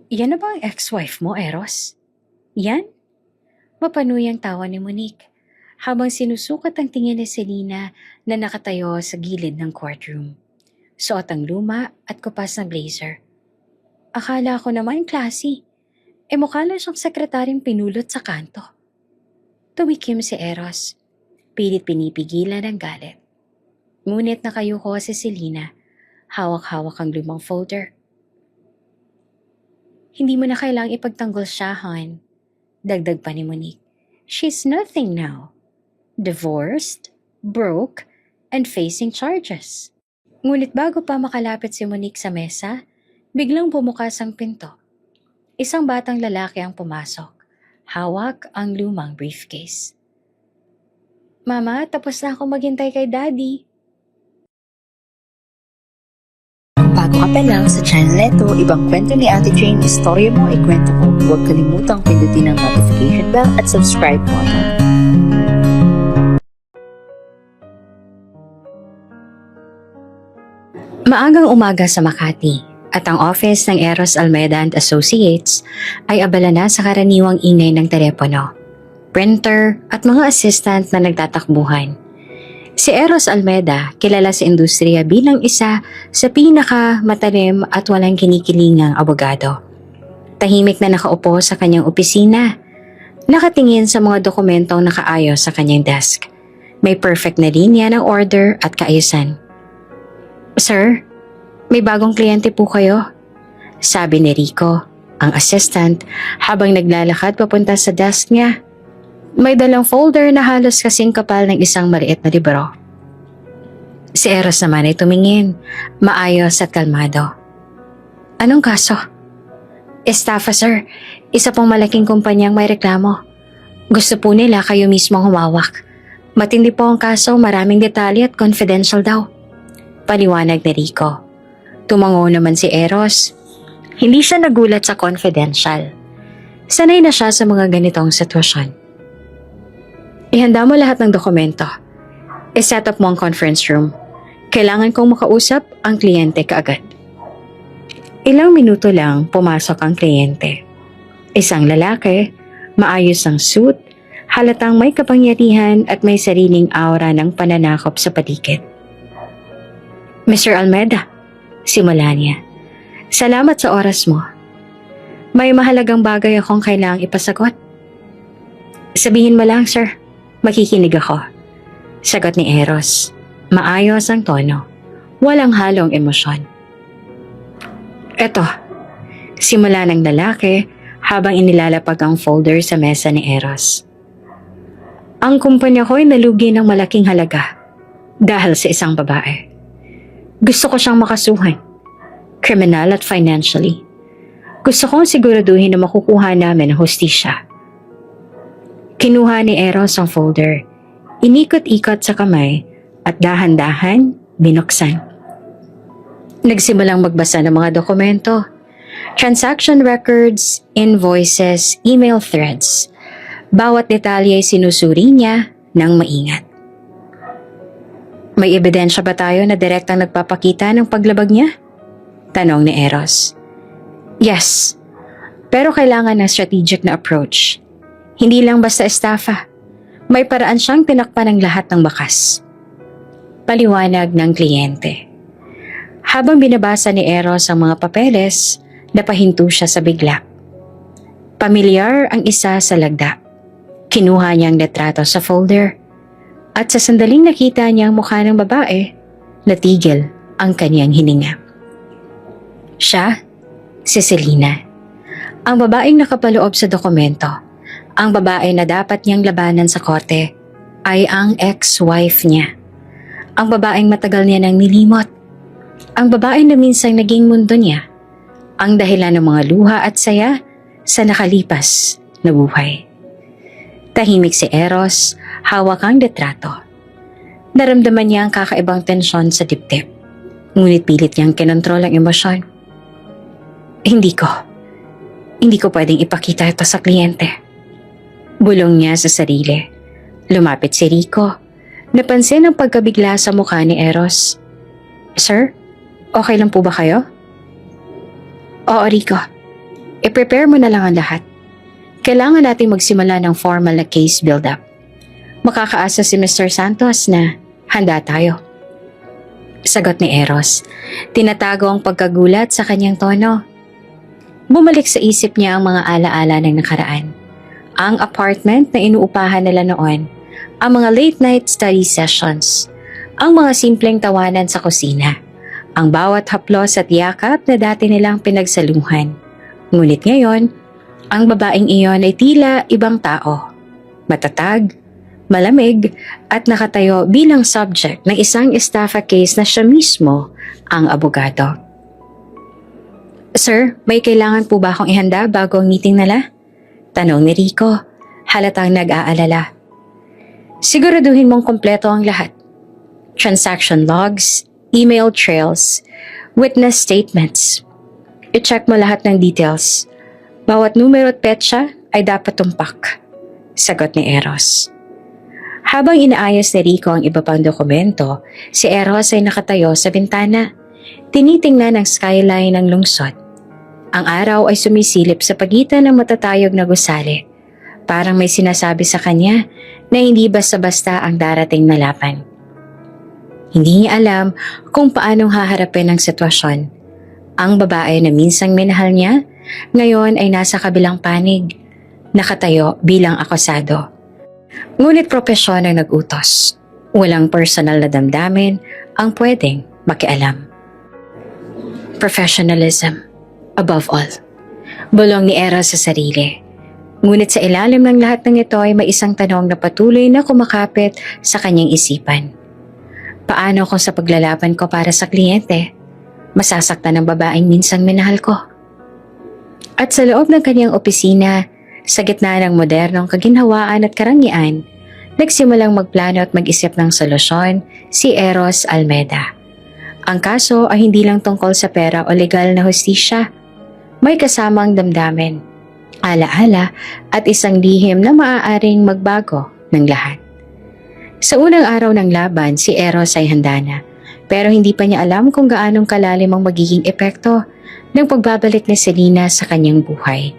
Yan na ba ang ex-wife mo, Eros? Yan? Mapanuyang tawa ni Monique habang sinusukat ang tingin ni Selena na nakatayo sa gilid ng courtroom. Suot ang luma at kupas na blazer. Akala ko naman classy. Mukha lang siyang sekretaryong pinulot sa kanto. Tumikim si Eros. Pilit pinipigilan ang galit. Ngunit nakayuko si Selena. Hawak-hawak ang lumang folder. Hindi mo na kailangang ipagtanggol siya, hon. Dagdag pa ni Monique. She's nothing now. Divorced, broke, and facing charges. Ngunit bago pa makalapit si Monique sa mesa, biglang bumukas ang pinto. Isang batang lalaki ang pumasok. Hawak ang lumang briefcase. Mama, tapos na ako maghintay kay Daddy. Bago ka pa lang sa channel neto, ibang kwento ni Ate Jane, istorya mo, ikwento ko. Huwag kalimutang pindutin ang notification bell at subscribe button. Maagang umaga sa Makati at ang office ng Eros Almeda and Associates ay abala na sa karaniwang ingay ng telepono, printer at mga assistant na nagtatakbuhan. Si Eros Almeda kilala sa industriya bilang isa sa pinakamatalim at walang kinikilingang abogado. Tahimik na nakaupo sa kanyang opisina, nakatingin sa mga dokumentong nakaayos sa kanyang desk. May perfect na linya ng order at kaayusan. Sir, may bagong kliyente po kayo, sabi ni Rico, ang assistant, habang naglalakad papunta sa desk niya. May dalang folder na halos kasing kapal ng isang maliit na libro. Si Eros naman ay tumingin, maayos at kalmado. Anong kaso? Estafa, sir. Isa pong malaking kumpanyang may reklamo. Gusto po nila kayo mismo humawak. Matindi po ang kaso, maraming detalye at confidential daw. Paliwanag ni Rico. Tumango naman si Eros. Hindi siya nagulat sa confidential. Sanay na siya sa mga ganitong sitwasyon. Ihanda mo lahat ng dokumento. I-set up mo ang conference room. Kailangan kong makausap ang kliyente kaagad. Ilang minuto lang pumasok ang kliyente. Isang lalaki, maayos ang suit, halatang may kapangyarihan at may sariling aura ng pananakop sa paligid. Mr. Almeda, simula niya. Salamat sa oras mo. May mahalagang bagay akong kailangang ipasagot. Sabihin mo lang, sir. Makikinig ako. Sagot ni Eros. Maayos ang tono. Walang halong emosyon. Eto, simula ng lalaki habang inilalapag ang folder sa mesa ni Eros. Ang kumpanya ko ay nalugi ng malaking halaga dahil sa isang babae. Gusto ko siyang makasuhan, criminal at financially. Gusto kong siguraduhin na makukuha namin ang hustisya. Kinuha ni Eros ang folder, inikot-ikot sa kamay at dahan-dahan binuksan. Nagsimulang magbasa ng mga dokumento, transaction records, invoices, email threads. Bawat detalye ay sinusuri niya ng maingat. May ebidensya ba tayo na direktang nagpapakita ng paglabag niya? Tanong ni Eros. Yes, pero kailangan ng strategic na approach. Hindi lang basta estafa. May paraan siyang tinakpan ng lahat ng bakas. Paliwanag ng kliyente. Habang binabasa ni Eros ang mga papeles, napahinto siya sa bigla. Pamilyar ang isa sa lagda. Kinuha niya ang litrato sa folder. At sa sandaling nakita niya ang mukha ng babae, natigil ang kanyang hininga. Siya, si Selena. Ang babaeng nakapaloob sa dokumento. Ang babae na dapat niyang labanan sa korte ay ang ex-wife niya. Ang babaeng matagal niya nang nilimot. Ang babae na minsang naging mundo niya. Ang dahilan ng mga luha at saya sa nakalipas na buhay. Tahimik si Eros, hawak ang litrato. Naramdaman niya ang kakaibang tensyon sa dibdib. Ngunit pilit niyang kinontrol ang emosyon. Hindi ko pwedeng ipakita ito sa kliyente. Bulong niya sa sarili. Lumapit si Rico. Napansin ang pagkabigla sa mukha ni Eros. Sir, okay lang po ba kayo? Oo, Rico. I-prepare mo na lang ang lahat. Kailangan nating magsimula ng formal na case build-up. Makakaasa si Mr. Santos na handa tayo. Sagot ni Eros. Tinatago ang pagkagulat sa kanyang tono. Bumalik sa isip niya ang mga alaala ng nakaraan. Ang apartment na inuupahan nila noon, ang mga late night study sessions, ang mga simpleng tawanan sa kusina, ang bawat haplos at yakap na dati nilang pinagsaluhan. Ngunit ngayon, ang babaeng iyon ay tila ibang tao. Matatag, malamig at nakatayo bilang subject ng isang estafa case na siya mismo ang abogado. Sir, may kailangan po ba akong ihanda bago ang meeting nila? Tanong ni Rico, halatang nag-aalala. Siguraduhin mong kompleto ang lahat. Transaction logs, email trails, witness statements. I-check mo lahat ng details. Bawat numero at petsa ay dapat tumpak. Sagot ni Eros. Habang inaayos ni Rico ang iba pang dokumento, si Eros ay nakatayo sa bintana. Tinitingnan ang skyline ng lungsod. Ang araw ay sumisilip sa pagitan ng matatayog na gusali. Parang may sinasabi sa kanya na hindi basta-basta ang darating na laban. Hindi niya alam kung paanong haharapin ang sitwasyon. Ang babae na minsang minahal niya, ngayon ay nasa kabilang panig, nakatayo bilang akusado. Ngunit propesyon ang nag-utos. Walang personal na damdamin ang pwedeng makialam. Professionalism, above all. Bulong ni Eros sa sarili. Ngunit sa ilalim ng lahat ng ito ay may isang tanong na patuloy na kumakapit sa kanyang isipan. Paano kung sa paglalaban ko para sa kliyente, masasaktan ng babaeng minsang minahal ko? At sa loob ng kanyang opisina, sa gitna ng modernong kaginhawaan at karangyaan, nagsimulang magplano at mag-isip ng solusyon si Eros Almeda. Ang kaso ay hindi lang tungkol sa pera o legal na hustisya. May kasamang damdamin, alaala at isang lihim na maaaring magbago ng lahat. Sa unang araw ng laban, si Eros ay handa na, pero hindi pa niya alam kung gaanong kalalim ang magiging epekto ng pagbabalik ni Selena sa kanyang buhay.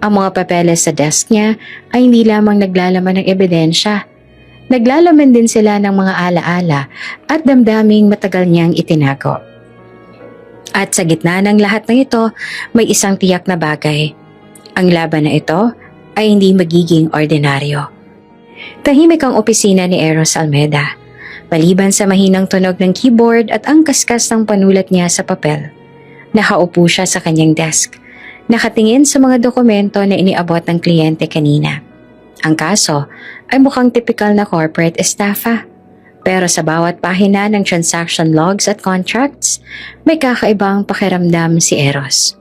Ang mga papeles sa desk niya ay hindi lamang naglalaman ng ebidensya. Naglalaman din sila ng mga alaala at damdaming matagal niyang itinago. At sa gitna ng lahat ng ito, may isang tiyak na bagay. Ang laban na ito ay hindi magiging ordinaryo. Tahimik ang opisina ni Eros Almeda. Maliban sa mahinang tunog ng keyboard at ang kaskas ng panulat niya sa papel, nakaupo siya sa kanyang desk. Nakatingin sa mga dokumento na iniabot ng kliyente kanina. Ang kaso ay mukhang typical na corporate estafa. Pero sa bawat pahina ng transaction logs at contracts, may kakaibang pakiramdam si Eros.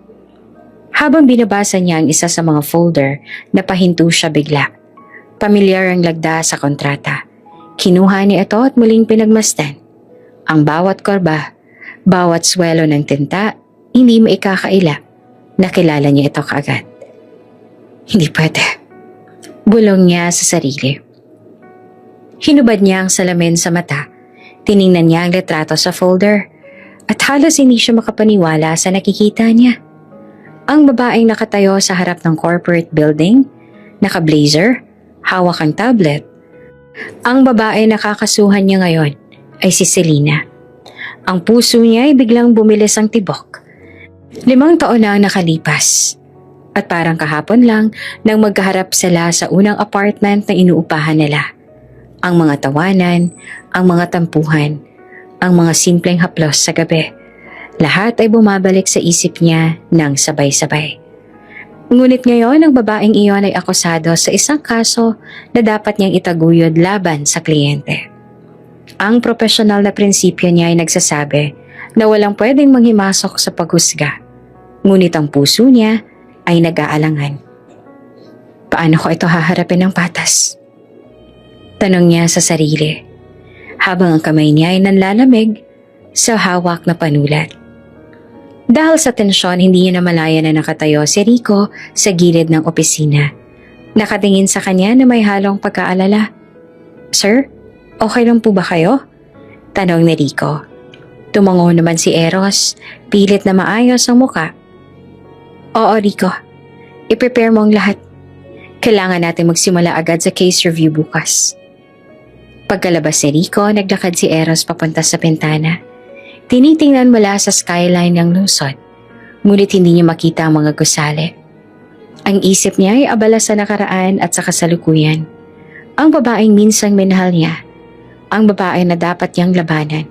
Habang binabasa niya ang isa sa mga folder, napahinto siya bigla. Pamilyar ang lagda sa kontrata. Kinuha niya ito at muling pinagmasdan. Ang bawat korba, bawat swelo ng tinta, hindi maikakaila. Nakilala niya ito kaagad. Hindi pwede. Bulong niya sa sarili. Hinubad niya ang salamin sa mata. Tiningnan niya ang litrato sa folder. At halos hindi siya makapaniwala sa nakikita niya. Ang babaeng nakatayo sa harap ng corporate building, naka-blazer, hawak ang tablet. Ang babae na kakasuhan niya ngayon ay si Selena. Ang puso niya ay biglang bumilis ang tibok. 5 taon na ang nakalipas. At parang kahapon lang nang magkaharap sila sa unang apartment na inuupahan nila. Ang mga tawanan, ang mga tampuhan, ang mga simpleng haplos sa gabi. Lahat ay bumabalik sa isip niya ng sabay-sabay. Ngunit ngayon ang babaeng iyon ay akusado sa isang kaso na dapat niyang itaguyod laban sa kliyente. Ang profesional na prinsipyo niya ay nagsasabi na walang pwedeng manghimasok sa paghusga. Ngunit ang puso niya ay nag-aalangan. Paano ko ito haharapin ng patas? Tanong niya sa sarili, habang ang kamay niya ay nanlalamig sa hawak na panulat. Dahil sa tensyon, hindi niya namalaya na nakatayo si Rico sa gilid ng opisina. Nakatingin sa kanya na may halong pagkaalala. Sir, okay lang po ba kayo? Tanong ni Rico. Tumango naman si Eros, pilit na maayos ang muka. Oo, Rico. I-prepare mo ang lahat. Kailangan natin magsimula agad sa case review bukas. Pagkalabas ni Rico, naglakad si Eros papunta sa bintana. Tinitingnan mula sa skyline ng lungsod, ngunit hindi niya makita ang mga gusali. Ang isip niya ay abala sa nakaraan at sa kasalukuyan. Ang babaeng minsang minahal niya, ang babae na dapat niyang labanan,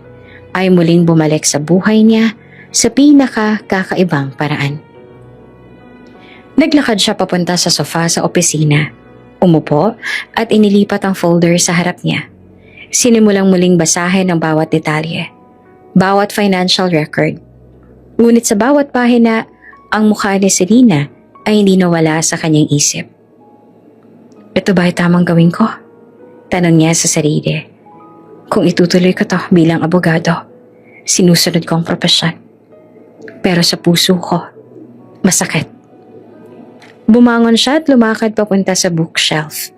ay muling bumalik sa buhay niya sa pinaka-kakaibang paraan. Naglakad siya papunta sa sofa sa opisina. Umupo at inilipat ang folder sa harap niya. Sinimulang muling basahin ang bawat detalye, bawat financial record. Ngunit sa bawat pahina, ang mukha ni Selena ay hindi nawala sa kanyang isip. Ito ba ay tamang gawin ko? Tanong niya sa sarili. Kung itutuloy ko to bilang abogado, sinusunod ko ang propesyon. Pero sa puso ko, masakit. Bumangon siya at lumakad papunta sa bookshelf.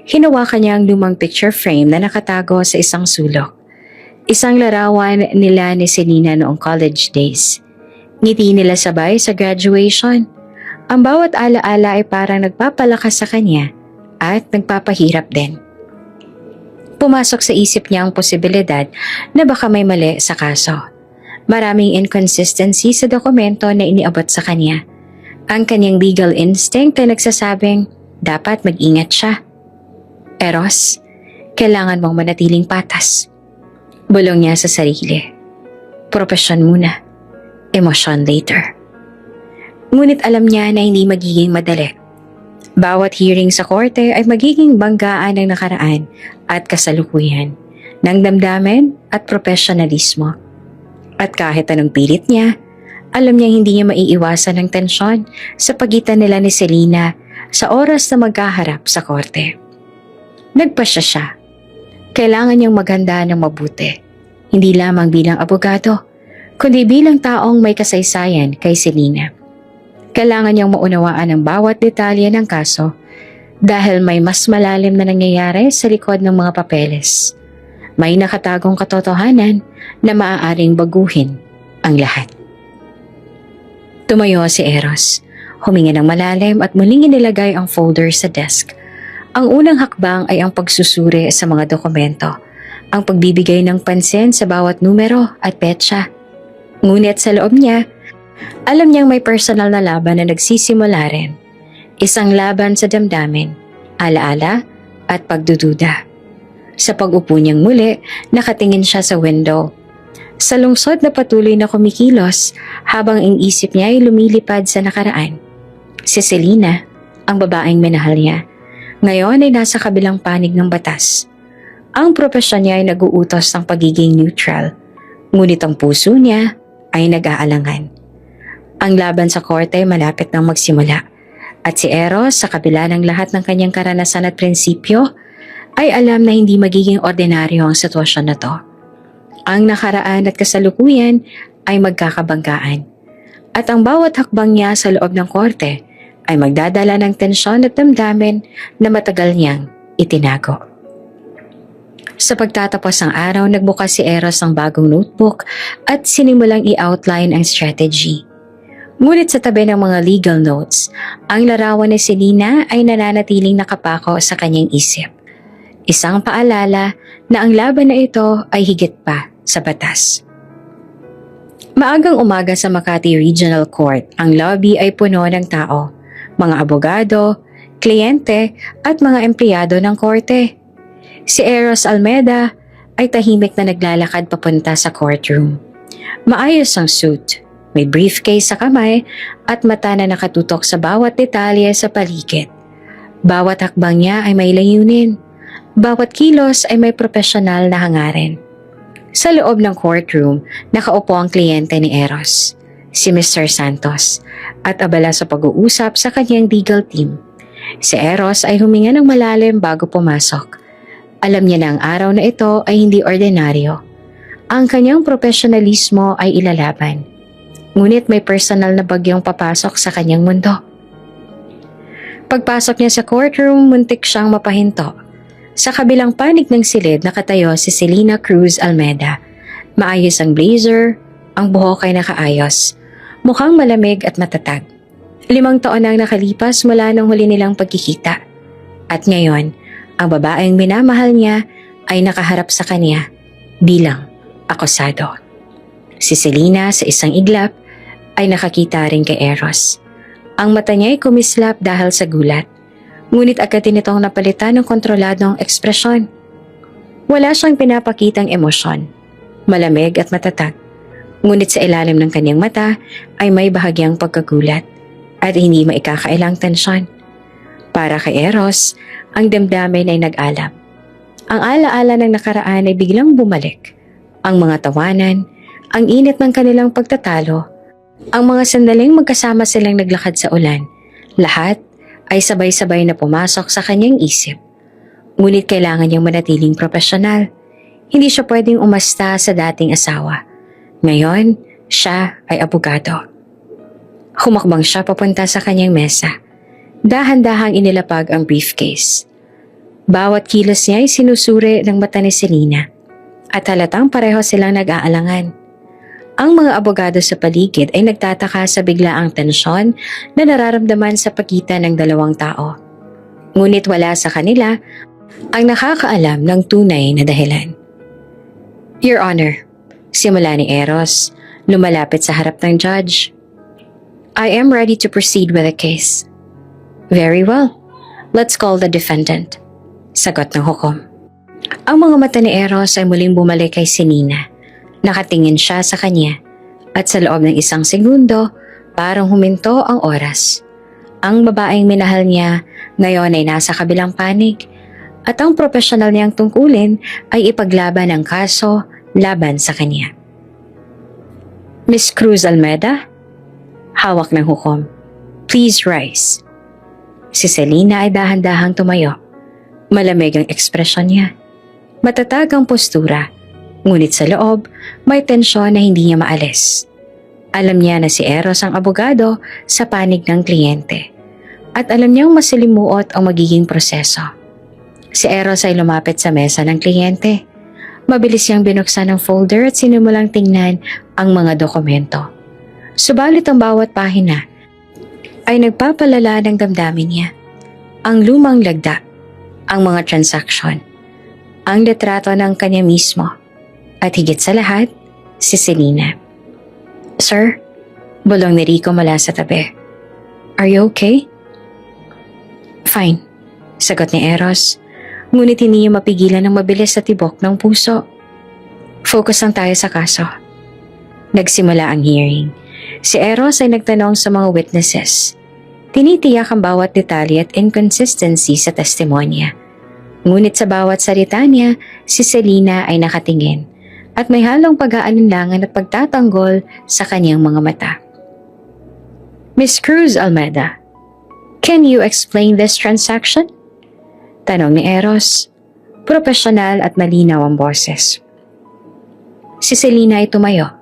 Hinawakan niya ang lumang picture frame na nakatago sa isang sulok. Isang larawan nila ni Selena noong college days. Ngiti nila sabay sa graduation. Ang bawat alaala ay parang nagpapalakas sa kanya at nagpapahirap din. Pumasok sa isip niya ang posibilidad na baka may mali sa kaso. Maraming inconsistency sa dokumento na iniabot sa kanya. Ang kanyang legal instinct ay nagsasabing dapat mag-ingat siya. Eros, kailangan mong manatiling patas. Bulong niya sa sarili. Propesyon muna, emosyon later. Ngunit alam niya na hindi magiging madali. Bawat hearing sa korte ay magiging banggaan ng nakaraan at kasalukuyan, ng damdamin at profesionalismo. At kahit anong pilit niya, alam niyang hindi niya maiiwasan ng tensyon sa pagitan nila ni Selena sa oras na magkaharap sa korte. Nagpasya siya. Kailangan niyang maghanda ng mabuti, hindi lamang bilang abogado, kundi bilang taong may kasaysayan kay Selena. Kailangan niyang maunawaan ang bawat detalye ng kaso dahil may mas malalim na nangyayari sa likod ng mga papeles. May nakatagong katotohanan na maaaring baguhin ang lahat. Tumayo si Eros, huminga ng malalim at muling inilagay ang folder sa desk. Ang unang hakbang ay ang pagsusuri sa mga dokumento, ang pagbibigay ng pansin sa bawat numero at petsa. Ngunit sa loob niya, alam niyang may personal na laban na nagsisimula rin. Isang laban sa damdamin, alaala at pagdududa. Sa pag-upo niyang muli, nakatingin siya sa window. Sa lungsod na patuloy na kumikilos habang ang isip niya ay lumilipad sa nakaraan. Si Selena, ang babaeng minahal niya, ngayon ay nasa kabilang panig ng batas. Ang propesyon niya ay nag-uutos ng pagiging neutral, ngunit ang puso niya ay nag-aalangan. Ang laban sa korte ay malapit nang magsimula at si Eros sa kabila ng lahat ng kanyang karanasan at prinsipyo ay alam na hindi magiging ordinaryo ang sitwasyon na to. Ang nakaraan at kasalukuyan ay magkakabanggaan at ang bawat hakbang niya sa loob ng korte ay magdadala ng tensyon at damdamin na matagal niyang itinago. Sa pagtatapos ng araw, nagbukas si Eros ng bagong notebook at sinimulang i-outline ang strategy. Ngunit sa tabi ng mga legal notes, ang larawan ni Selena ay nananatiling nakapako sa kanyang isip. Isang paalala na ang laban na ito ay higit pa sa batas. Maagang umaga sa Makati Regional Court, ang lobby ay puno ng tao, mga abogado, kliyente at mga empleyado ng korte. Si Eros Almeda ay tahimik na naglalakad papunta sa courtroom. Maayos ang suit, may briefcase sa kamay at mata na nakatutok sa bawat detalye sa paligid. Bawat hakbang niya ay may layunin. Bawat kilos ay may profesional na hangarin. Sa loob ng courtroom, nakaupo ang kliyente ni Eros, si Mr. Santos, at abala sa pag-uusap sa kanyang legal team. Si Eros ay huminga ng malalim bago pumasok. Alam niya na ang araw na ito ay hindi ordinaryo. Ang kanyang profesionalismo ay ilalaban. Ngunit may personal na bagyong papasok sa kanyang mundo. Pagpasok niya sa courtroom, muntik siyang mapahinto. Sa kabilang panig ng silid nakatayo si Selena Cruz Almeda. Maayos ang blazer, ang buhok ay nakaayos. Mukhang malamig at matatag. 5 taon ang nakalipas mula nung huli nilang pagkikita. At ngayon, ang babaeng minamahal niya ay nakaharap sa kanya bilang akusado. Si Selena sa isang iglap ay nakakita rin kay Eros. Ang mata niya ay kumislap dahil sa gulat. Ngunit agad din itong napalitan ng kontroladong ekspresyon. Wala siyang pinapakitang emosyon. Malamig at matatag. Ngunit sa ilalim ng kanyang mata ay may bahagyang pagkagulat at hindi maikakailang tensyon. Para kay Eros, ang damdamin ay nag-alab. Ang alaala ng nakaraan ay biglang bumalik. Ang mga tawanan, ang init ng kanilang pagtatalo, ang mga sandaling magkasama silang naglakad sa ulan, lahat ay sabay-sabay na pumasok sa kanyang isip. Ngunit kailangan niyang manatiling profesional. Hindi siya pwedeng umasta sa dating asawa. Ngayon, siya ay abogado. Humakbang siya papunta sa kanyang mesa. Dahan-dahang inilapag ang briefcase. Bawat kilos niya ay sinusuri ng mata ni Selena at halatang pareho silang nag-aalangan. Ang mga abogado sa paligid ay nagtataka sa biglaang tensyon na nararamdaman sa pagitan ng dalawang tao. Ngunit wala sa kanila ang nakakaalam ng tunay na dahilan. Your Honor, simula ni Eros, lumalapit sa harap ng judge. I am ready to proceed with the case. Very well. Let's call the defendant. Sagot ng hukom. Ang mga mata ni Eros ay muling bumalik kay Selena. Nakatingin siya sa kanya at sa loob ng 1 segundo, parang huminto ang oras. Ang babaeng minahal niya ngayon ay nasa kabilang panig at ang profesional niyang tungkulin ay ipaglaban ang kaso laban sa kanya. Miss Cruz Almeda? Hawak ng hukom. Please rise. Si Selena ay dahan-dahang tumayo. Malamig ang ekspresyon niya. Matatag ang postura. Ngunit sa loob, may tensyon na hindi niya maalis. Alam niya na si Eros ang abogado sa panig ng kliyente. At alam niyang masalimuot ang magiging proseso. Si Eros ay lumapit sa mesa ng kliyente. Mabilis niyang binuksan ang folder at sinimulang tingnan ang mga dokumento. Subalit ang bawat pahina ay nagpapalala ng damdamin niya. Ang lumang lagda, ang mga transaksyon, ang litrato ng kanya mismo, at higit sa lahat, si Selena. Sir, bulong ni Rico mula sa tabi. Are you okay? Fine, sagot ni Eros, ngunit hindi niya mapigilan ng mabilis sa tibok ng puso. Focus lang tayo sa kaso. Nagsimula ang hearing. Si Eros ay nagtanong sa mga witnesses. Tinitiyak ang bawat detalye at inconsistency sa testimonya. Ngunit sa bawat salita niya, si Selena ay nakatingin at may halong pag-aalinlangan at pagtatanggol sa kanyang mga mata. Miss Cruz Almeda, can you explain this transaction? Tanong ni Eros. Profesional at malinaw ang boses. Si Selena ay tumayo.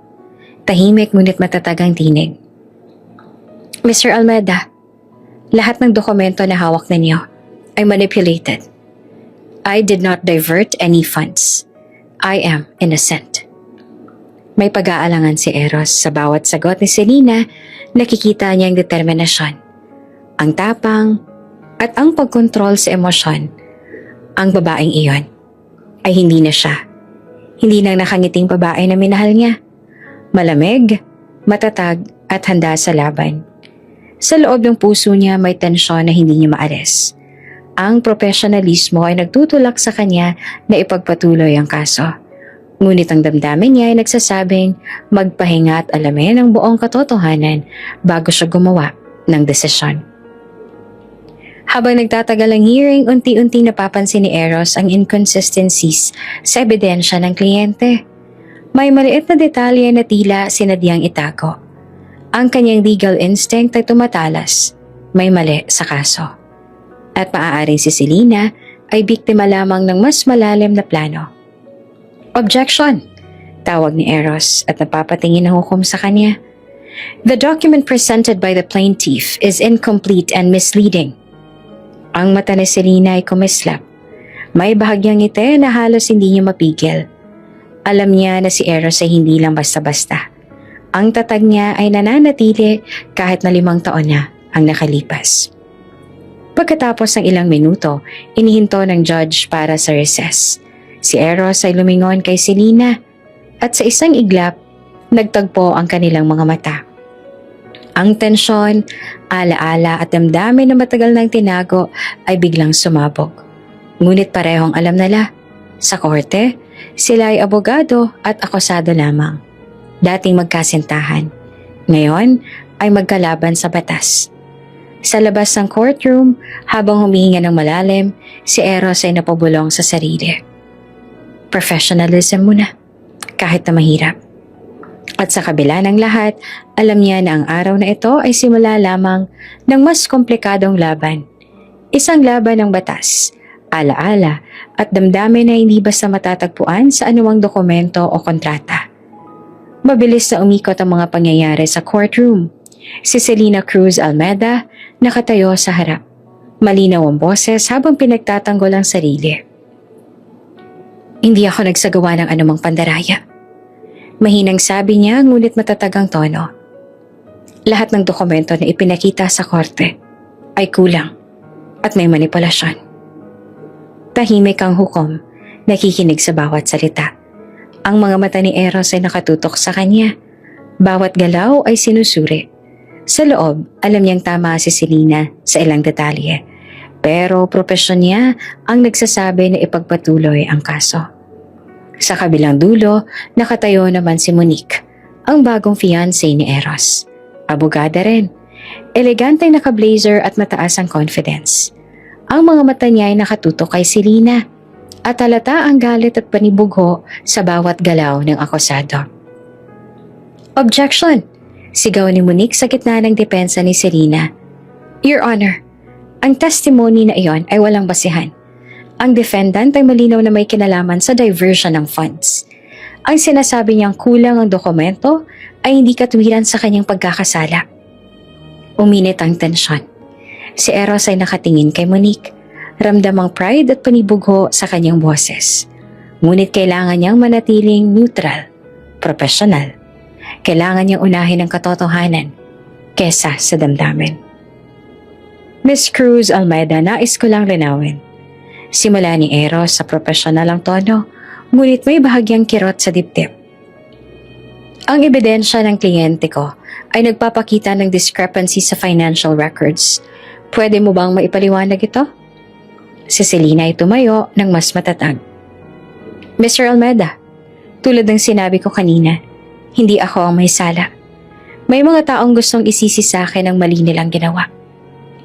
Tahimik ngunit matatag ang tinig. Mr. Almeda, lahat ng dokumento na hawak ninyo ay manipulated. I did not divert any funds. I am innocent. May pag-aalangan si Eros sa bawat sagot ni Selena, nakikita niya ang determinasyon, ang tapang, at ang pagkontrol sa emosyon. Ang babaeng iyon ay hindi na siya. Hindi nang nakangiting babae na minahal niya. Malamig, matatag at handa sa laban. Sa loob ng puso niya may tensyon na hindi niya maalis. Ang profesionalismo ay nagtutulak sa kanya na ipagpatuloy ang kaso. Ngunit ang damdamin niya ay nagsasabing magpahinga at alamin ang buong katotohanan bago siya gumawa ng desisyon. Habang nagtatagal ang hearing, unti-unti napapansin ni Eros ang inconsistencies sa ebidensya ng kliyente. May maliit na detalye na tila sinadyang itago. Ang kanyang legal instinct ay tumatalas. May mali sa kaso. At maaaring si Selena ay biktima lamang ng mas malalim na plano. Objection! Tawag ni Eros at napapatingin ang hukom sa kanya. The document presented by the plaintiff is incomplete and misleading. Ang mata ni Selena ay kumislap. May bahagyang ngiti na halos hindi niya mapigil. Alam niya na si Eros ay hindi lang basta-basta. Ang tatag niya ay nananatili kahit na 5 taon na ang nakalipas. Pagkatapos ng ilang minuto, inihinto ng judge para sa recess. Si Eros ay lumingon kay Selena at sa isang iglap, nagtagpo ang kanilang mga mata. Ang tensyon, alaala at damdamin na matagal nang tinago ay biglang sumabog. Ngunit parehong alam nila, sa korte, sila ay abogado at akusado lamang. Dating magkasintahan, ngayon ay magkalaban sa batas. Sa labas ng courtroom, habang humihinga ng malalim, si Eros ay napabulong sa sarili. Professionalism muna, kahit na mahirap. At sa kabila ng lahat, alam niya na ang araw na ito ay simula lamang ng mas komplikadong laban. Isang laban ng batas, alaala at damdamin na hindi basta matatagpuan sa anumang dokumento o kontrata. Mabilis na umikot ang mga pangyayari sa courtroom. Si Selena Cruz Almeda nakatayo sa harap. Malinaw ang boses habang pinagtatanggol ang sarili. Hindi ako nagsagawa ng anumang pandaraya. Mahinang sabi niya ngunit matatag ang tono. Lahat ng dokumento na ipinakita sa korte ay kulang at may manipulasyon. Tahimik ang hukom, nakikinig sa bawat salita. Ang mga mata ni Eros ay nakatutok sa kanya. Bawat galaw ay sinusuri. Sa loob, alam niyang tama si Selena sa ilang detalye. Pero propesyon niya ang nagsasabi na ipagpatuloy ang kaso. Sa kabilang dulo, nakatayo naman si Monique, ang bagong fiancé ni Eros. Abogada rin. Elegante naka-blazer at mataas ang confidence. Ang mga mata niya ay nakatutok kay Selena at halata ang galit at panibugho sa bawat galaw ng akusado. Objection! Sigaw ni Monique sa gitna ng depensa ni Selena. Your Honor, ang testimony na iyon ay walang basihan. Ang defendant ay malinaw na may kinalaman sa diversion ng funds. Ang sinasabi niyang kulang ang dokumento ay hindi katwiran sa kanyang pagkakasala. Uminit ang tensyon. Si Eros ay nakatingin kay Monique. Ramdam ang pride at panibugho sa kanyang boses. Ngunit kailangan niyang manatiling neutral, professional. Kailangan niyang unahin ang katotohanan kesa sa damdamin. Miss Cruz Almeda, nais ko lang linawin. Simula ni Eros sa profesional ang tono, ngunit may bahagyang kirot sa dibdib. Ang ebidensya ng kliyente ko ay nagpapakita ng discrepancy sa financial records. Pwede mo bang maipaliwanag ito? Si Selena ay tumayo ng mas matatag. Mr. Almeda, tulad ng sinabi ko kanina, hindi ako ang may sala. May mga taong gustong isisi sa akin ang mali nilang ginawa.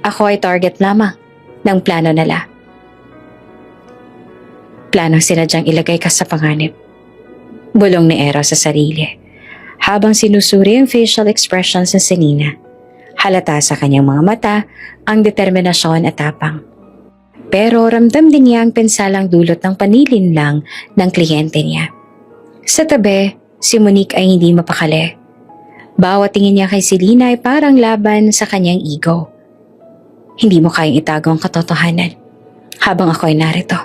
Ako ay target lamang ng plano nila. Planong sinadyang ilagay ka sa panganib. Bulong ni Eros sa sarili. Habang sinusuri ang facial expressions ni Selena, halata sa kanyang mga mata ang determinasyon at tapang. Pero ramdam din niya ang pensalang dulot ng panlilinlang ng kliyente niya. Sa tabi, si Monique ay hindi mapakali. Bawat tingin niya kay Selena ay parang laban sa kanyang ego. Hindi mo kayang itago ang katotohanan habang ako ay narito.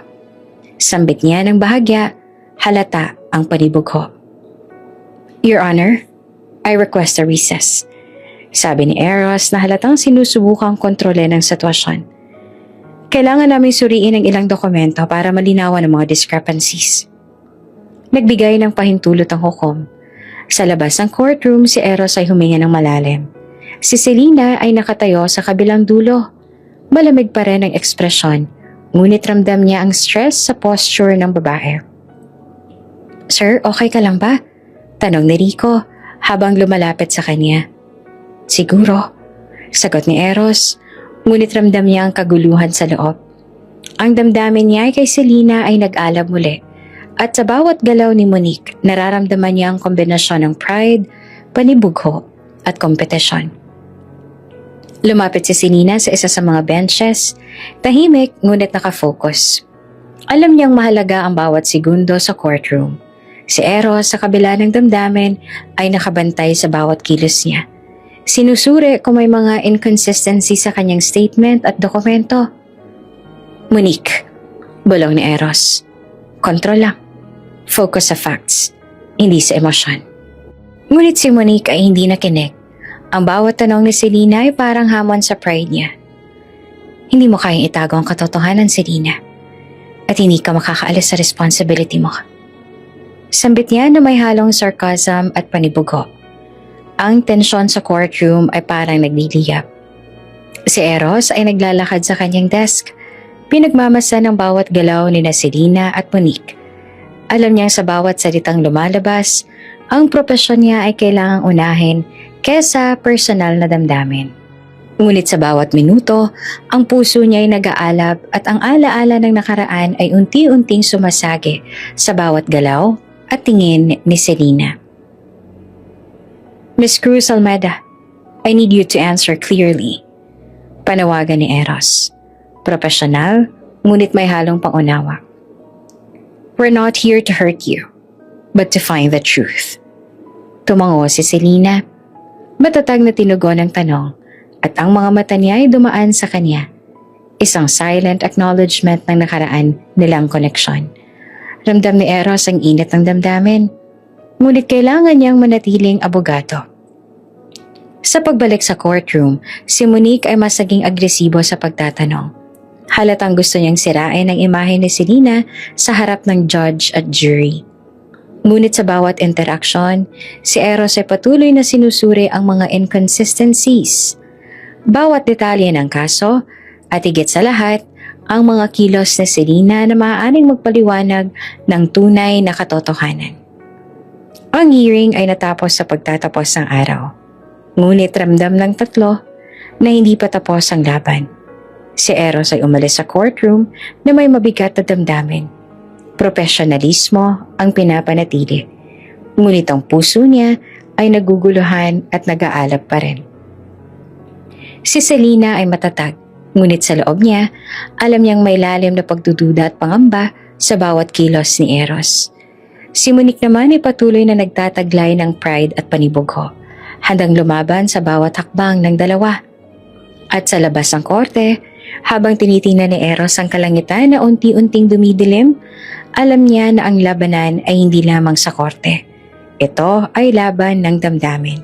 Sambit niya ng bahagya, halata ang panibugho. Your Honor, I request a recess. Sabi ni Eros na halatang sinusubukang kontrole ng sitwasyon. Kailangan namin suriin ang ilang dokumento para malinawan ang mga discrepancies. Nagbigay ng pahintulot ang hukom. Sa labas ng courtroom, si Eros ay huminga ng malalim. Si Selena ay nakatayo sa kabilang dulo. Malamig pa rin ang ekspresyon, ngunit ramdam niya ang stress sa posture ng babae. Sir, okay ka lang ba? Tanong ni Rico habang lumalapit sa kanya. Siguro, sagot ni Eros, ngunit ramdam niya ang kaguluhan sa loob. Ang damdamin niya kay Selena ay nag-alab muli. At sa bawat galaw ni Monique, nararamdaman niya ang kombinasyon ng pride, panibugho, at kompetisyon. Lumapit si Selena sa isa sa mga benches, tahimik ngunit nakafocus. Alam niyang mahalaga ang bawat segundo sa courtroom. Si Eros sa kabila ng damdamin ay nakabantay sa bawat kilos niya. Sinusuri kung may mga inconsistency sa kanyang statement at dokumento. Monique, bulong ni Eros. Kontrol lang. Focus sa facts, hindi sa emosyon. Ngunit si Monique ay hindi nakinig. Ang bawat tanong ni Selena ay parang hamon sa pride niya. Hindi mo kayang itago ang katotohanan, Selena. At hindi ka makakaalis sa responsibility mo. Sambit niya na may halong sarcasm at panibugo. Ang tensyon sa courtroom ay parang nagliliyap. Si Eros ay naglalakad sa kanyang desk. Pinagmamasan ng bawat galaw ni Selena at Monique. Alam niyang sa bawat salitang lumalabas, ang propesyon niya ay kailangang unahin kesa personal na damdamin. Ngunit sa bawat minuto, ang puso niya ay nag-aalab at ang alaala ng nakaraan ay unti-unting sumasagi sa bawat galaw at tingin ni Selena. Miss Cruz Almeda, I need you to answer clearly. Panawagan ni Eros. Profesional, ngunit may halong pangunawa. We're not here to hurt you, but to find the truth. Tumango si Selena. Matatag na tinugon ang tanong at ang mga mata niya ay dumaan sa kanya. Isang silent acknowledgement ng nakaraan nilang koneksyon. Ramdam ni Eros ang init ng damdamin, ngunit kailangan niyang manatiling abogado. Sa pagbalik sa courtroom, si Monique ay masaging agresibo sa pagtatanong. Halatang gusto niyang sirain ang imahe ni Selena sa harap ng judge at jury. Ngunit sa bawat interaksyon, si Eros ay patuloy na sinusuri ang mga inconsistencies. Bawat detalye ng kaso at higit sa lahat, ang mga kilos ni Selena na maaaring magpaliwanag ng tunay na katotohanan. Ang hearing ay natapos sa pagtatapos ng araw. Ngunit ramdam ng tatlo na hindi pa tapos ang laban. Si Eros ay umalis sa courtroom na may mabigat na damdamin. Profesionalismo ang pinapanatili. Ngunit ang puso niya ay naguguluhan at nag-aalab pa rin. Si Selena ay matatag, ngunit sa loob niya, alam niyang may lalim na pagdududa at pangamba sa bawat kilos ni Eros. Si Monique naman ay patuloy na nagtataglay ng pride at panibugho, handang lumaban sa bawat hakbang ng dalawa. At sa labas ng korte, habang tinitingnan ni Eros ang kalangitan na unti-unting dumidilim, alam niya na ang labanan ay hindi lamang sa korte. Ito ay laban ng damdamin,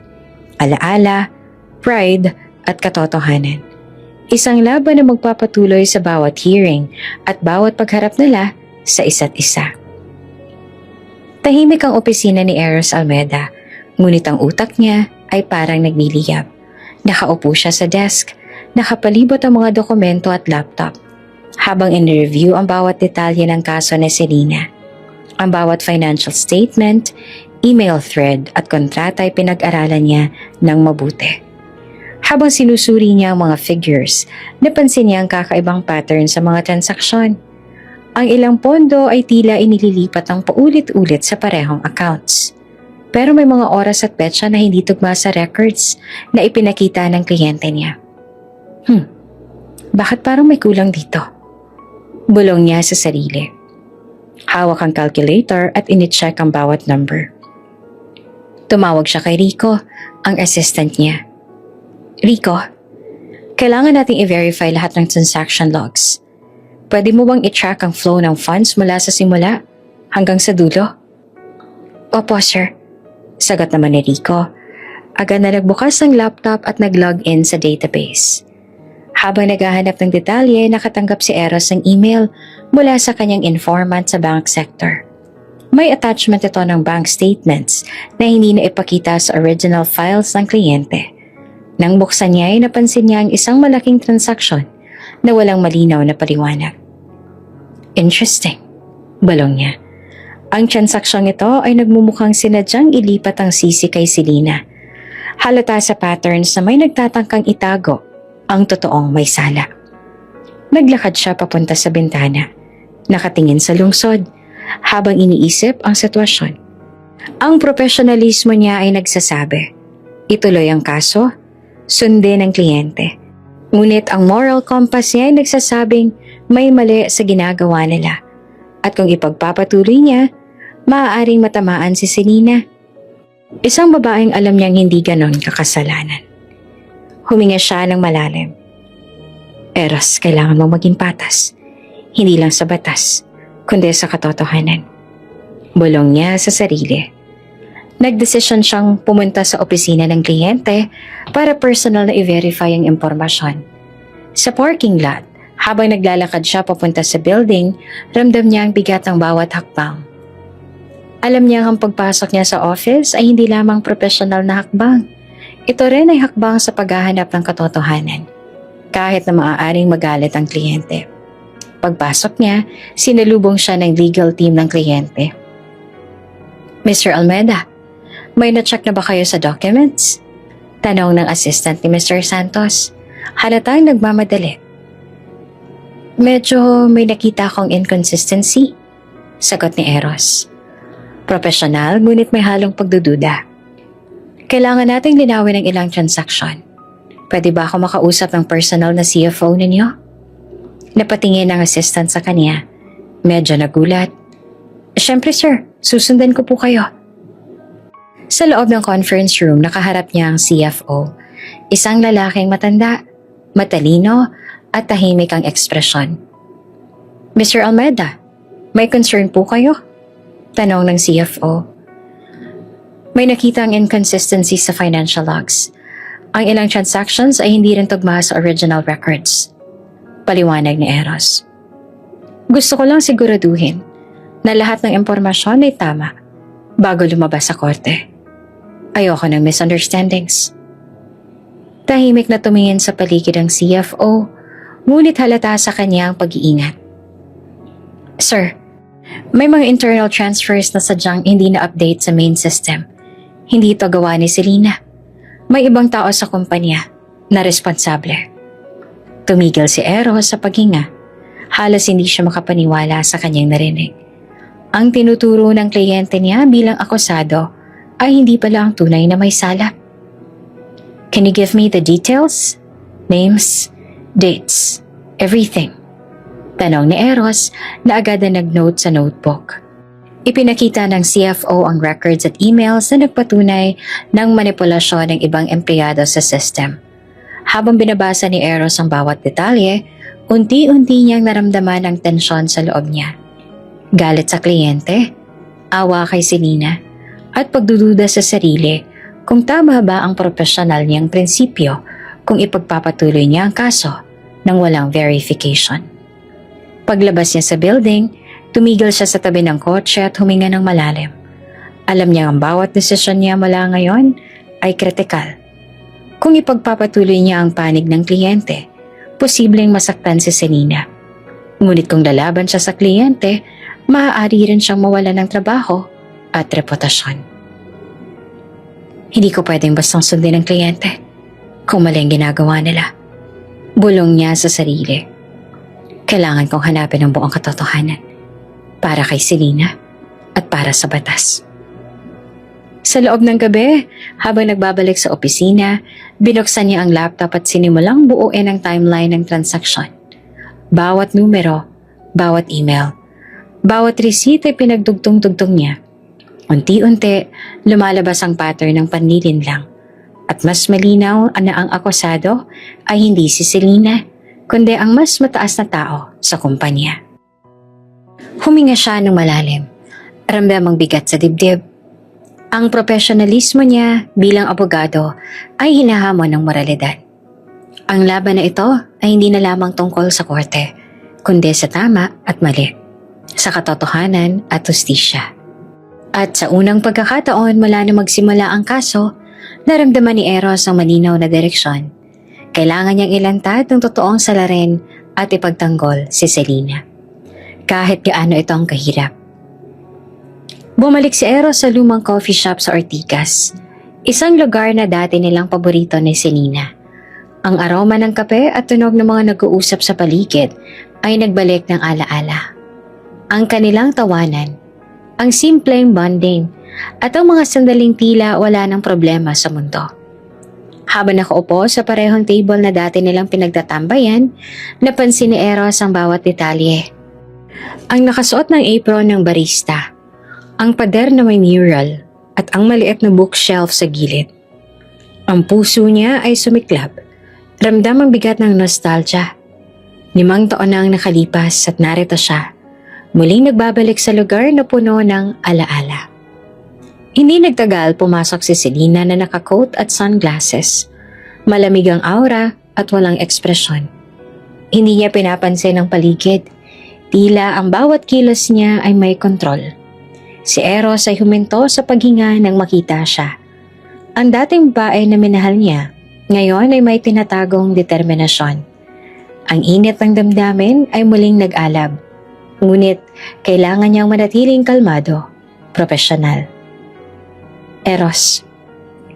alaala, pride at katotohanan. Isang laban na magpapatuloy sa bawat hearing at bawat pagharap nila sa isa't isa. Tahimik ang opisina ni Eros Almeda, ngunit ang utak niya ay parang nagliliyab. Nakaupo siya sa desk, nakapalibot ang mga dokumento at laptop, habang in-review ang bawat detalye ng kaso ni Selena. Ang bawat financial statement, email thread at kontrata ay pinag-aralan niya ng mabuti. Habang sinusuri niya ang mga figures, napansin niya ang kakaibang pattern sa mga transaksyon. Ang ilang pondo ay tila inililipat ng paulit-ulit sa parehong accounts. Pero may mga oras at petsa na hindi tugma sa records na ipinakita ng kliyente niya. Bakit parang may kulang dito? Bulong niya sa sarili. Hawak ang calculator at inicheck ang bawat number. Tumawag siya kay Rico, ang assistant niya. Rico, kailangan nating i-verify lahat ng transaction logs. Pwede mo bang i-track ang flow ng funds mula sa simula hanggang sa dulo? Opo, sir. Sagot naman ni Rico. Agad na nagbukas ng laptop at nag-log in sa database. Habang naghahanap ng detalye, nakatanggap si Eros ng email mula sa kanyang informant sa bank sector. May attachment ito ng bank statements na hindi na ipakita sa original files ng kliyente. Nang buksan niya ay napansin niya ang isang malaking transaksyon na walang malinaw na paliwanag. Interesting, balong niya. Ang transaksyong ito ay nagmumukhang sinadyang ilipat ang sisi kay Selena. Halata sa patterns na may nagtatangkang itago ang totoong may sala. Naglakad siya papunta sa bintana, nakatingin sa lungsod, habang iniisip ang sitwasyon. Ang profesionalismo niya ay nagsasabi, ituloy ang kaso, sundin ang kliyente. Ngunit ang moral compass niya ay nagsasabing may mali sa ginagawa nila. At kung ipagpapatuloy niya, maaaring matamaan si Selena. Isang babaeng alam niyang hindi ganon kakasalanan. Huminga siya ng malalim. Eros, kailangan mong maging patas. Hindi lang sa batas, kundi sa katotohanan. Bulong niya sa sarili. Nagdesisyon siyang pumunta sa opisina ng kliyente para personal na i-verify ang impormasyon. Sa parking lot, habang naglalakad siya papunta sa building, ramdam niya ang bigat ng bawat hakbang. Alam niya ang pagpasok niya sa office ay hindi lamang profesional na hakbang. Ito rin ay hakbang sa paghahanap ng katotohanan, kahit na maaaring magalit ang kliyente. Pagpasok niya, sinalubong siya ng legal team ng kliyente. Mr. Almeida, may na-check na ba kayo sa documents? Tanong ng assistant ni Mr. Santos. Halatang nagmamadali. Medyo may nakita akong inconsistency, sagot ni Eros. Profesional, ngunit may halong pagdududa. Kailangan nating linawin ang ilang transaksyon. Pwede ba ako makausap ng personal na CFO ninyo? Napatingin ang assistant sa kanya. Medyo nagulat. Siyempre sir, susundan ko po kayo. Sa loob ng conference room, nakaharap niya ang CFO. Isang lalaking matanda, matalino, at tahimik ang ekspresyon. Mr. Almeida, may concern po kayo? Tanong ng CFO. May nakita ang inconsistency sa financial logs. Ang ilang transactions ay hindi rin tugma sa original records. Paliwanag ni Eros. Gusto ko lang siguraduhin na lahat ng impormasyon ay tama bago lumabas sa korte. Ayoko ng misunderstandings. Tahimik na tumingin sa paligid ang CFO, ngunit halata sa kanya ang pag-iingat. Sir, may mga internal transfers na sadyang hindi na-update sa main system. Hindi ito gawa ni Selena. May ibang tao sa kumpanya na responsable. Tumigil si Eros sa paghinga. Halos hindi siya makapaniwala sa kanyang narinig. Ang tinuturo ng kliyente niya bilang akusado ay hindi pala ang tunay na may sala. Can you give me the details? Names, dates, everything. Tanong ni Eros na agad na nag-note sa notebook. Ipinakita ng CFO ang records at emails na nagpatunay ng manipulasyon ng ibang empleyado sa system. Habang binabasa ni Eros ang bawat detalye, unti-unti niyang naramdaman ang tensyon sa loob niya. Galit sa kliyente, awa kay Selena, at pagdududa sa sarili kung tama ba ang profesional niyang prinsipyo kung ipagpapatuloy niya ang kaso nang walang verification. Paglabas niya sa building, tumigil siya sa tabi ng kotse at huminga ng malalim. Alam niya ang bawat desisyon niya mula ngayon ay kritikal. Kung ipagpapatuloy niya ang panig ng kliyente, posibleng masaktan si Selena. Ngunit kung lalaban siya sa kliyente, maaari rin siyang mawalan ng trabaho at reputasyon. Hindi ko pwedeng bastang sundin ang kliyente kung mali ang ginagawa nila. Bulong niya sa sarili. Kailangan kong hanapin ang buong katotohanan para kay Selena at para sa batas. Sa loob ng gabi, habang nagbabalik sa opisina, binuksan niya ang laptop at sinimulang buuin ang timeline ng transaksyon. Bawat numero, bawat email, bawat receipt ay pinagdugtong-dugtong niya. Unti-unti, lumalabas ang pattern ng panlilinlang at mas malinaw na ang akusado ay hindi si Selena, kundi ang mas mataas na tao sa kumpanya. Huminga siya ng malalim. Ramdam ang bigat sa dibdib. Ang profesionalismo niya bilang abogado ay hinahamon ng moralidad. Ang laban na ito ay hindi na lamang tungkol sa korte, kundi sa tama at mali, sa katotohanan at hustisya. At sa unang pagkakataon mula na magsimula ang kaso, naramdaman ni Eros ang malinaw na direksyon. Kailangan niyang ilantad ng totoong salarin at ipagtanggol si Selena. Kahit gaano ito ang kahirap. Bumalik si Eros sa lumang coffee shop sa Ortigas, isang lugar na dati nilang paborito ni Selena. Ang aroma ng kape at tunog ng mga nag-uusap sa paligid ay nagbalik ng alaala. Ang kanilang tawanan, ang simpleng bonding, at ang mga sandaling tila wala ng problema sa mundo. Habang nakaupo sa parehong table na dati nilang pinagtatambayan, napansin ni Eros ang bawat detalye. Ang nakasuot ng apron ng barista, ang pader na may mural, at ang maliit na bookshelf sa gilid. Ang puso niya ay sumiklab. Ramdam ang bigat ng nostalgia. 5 taon na ang nakalipas at narito siya, muling nagbabalik sa lugar na puno ng alaala. Hindi nagtagal, pumasok si Selena na naka-coat at sunglasses. Malamig ang aura at walang ekspresyon. Hindi niya pinapansin ang paligid. Tila ang bawat kilos niya ay may kontrol. Si Eros ay huminto sa paghinga nang makita siya. Ang dating babae na minahal niya, ngayon ay may tinatagong determinasyon. Ang init ng damdamin ay muling nag-alab. Ngunit kailangan niyang manatiling kalmado, profesional. Eros,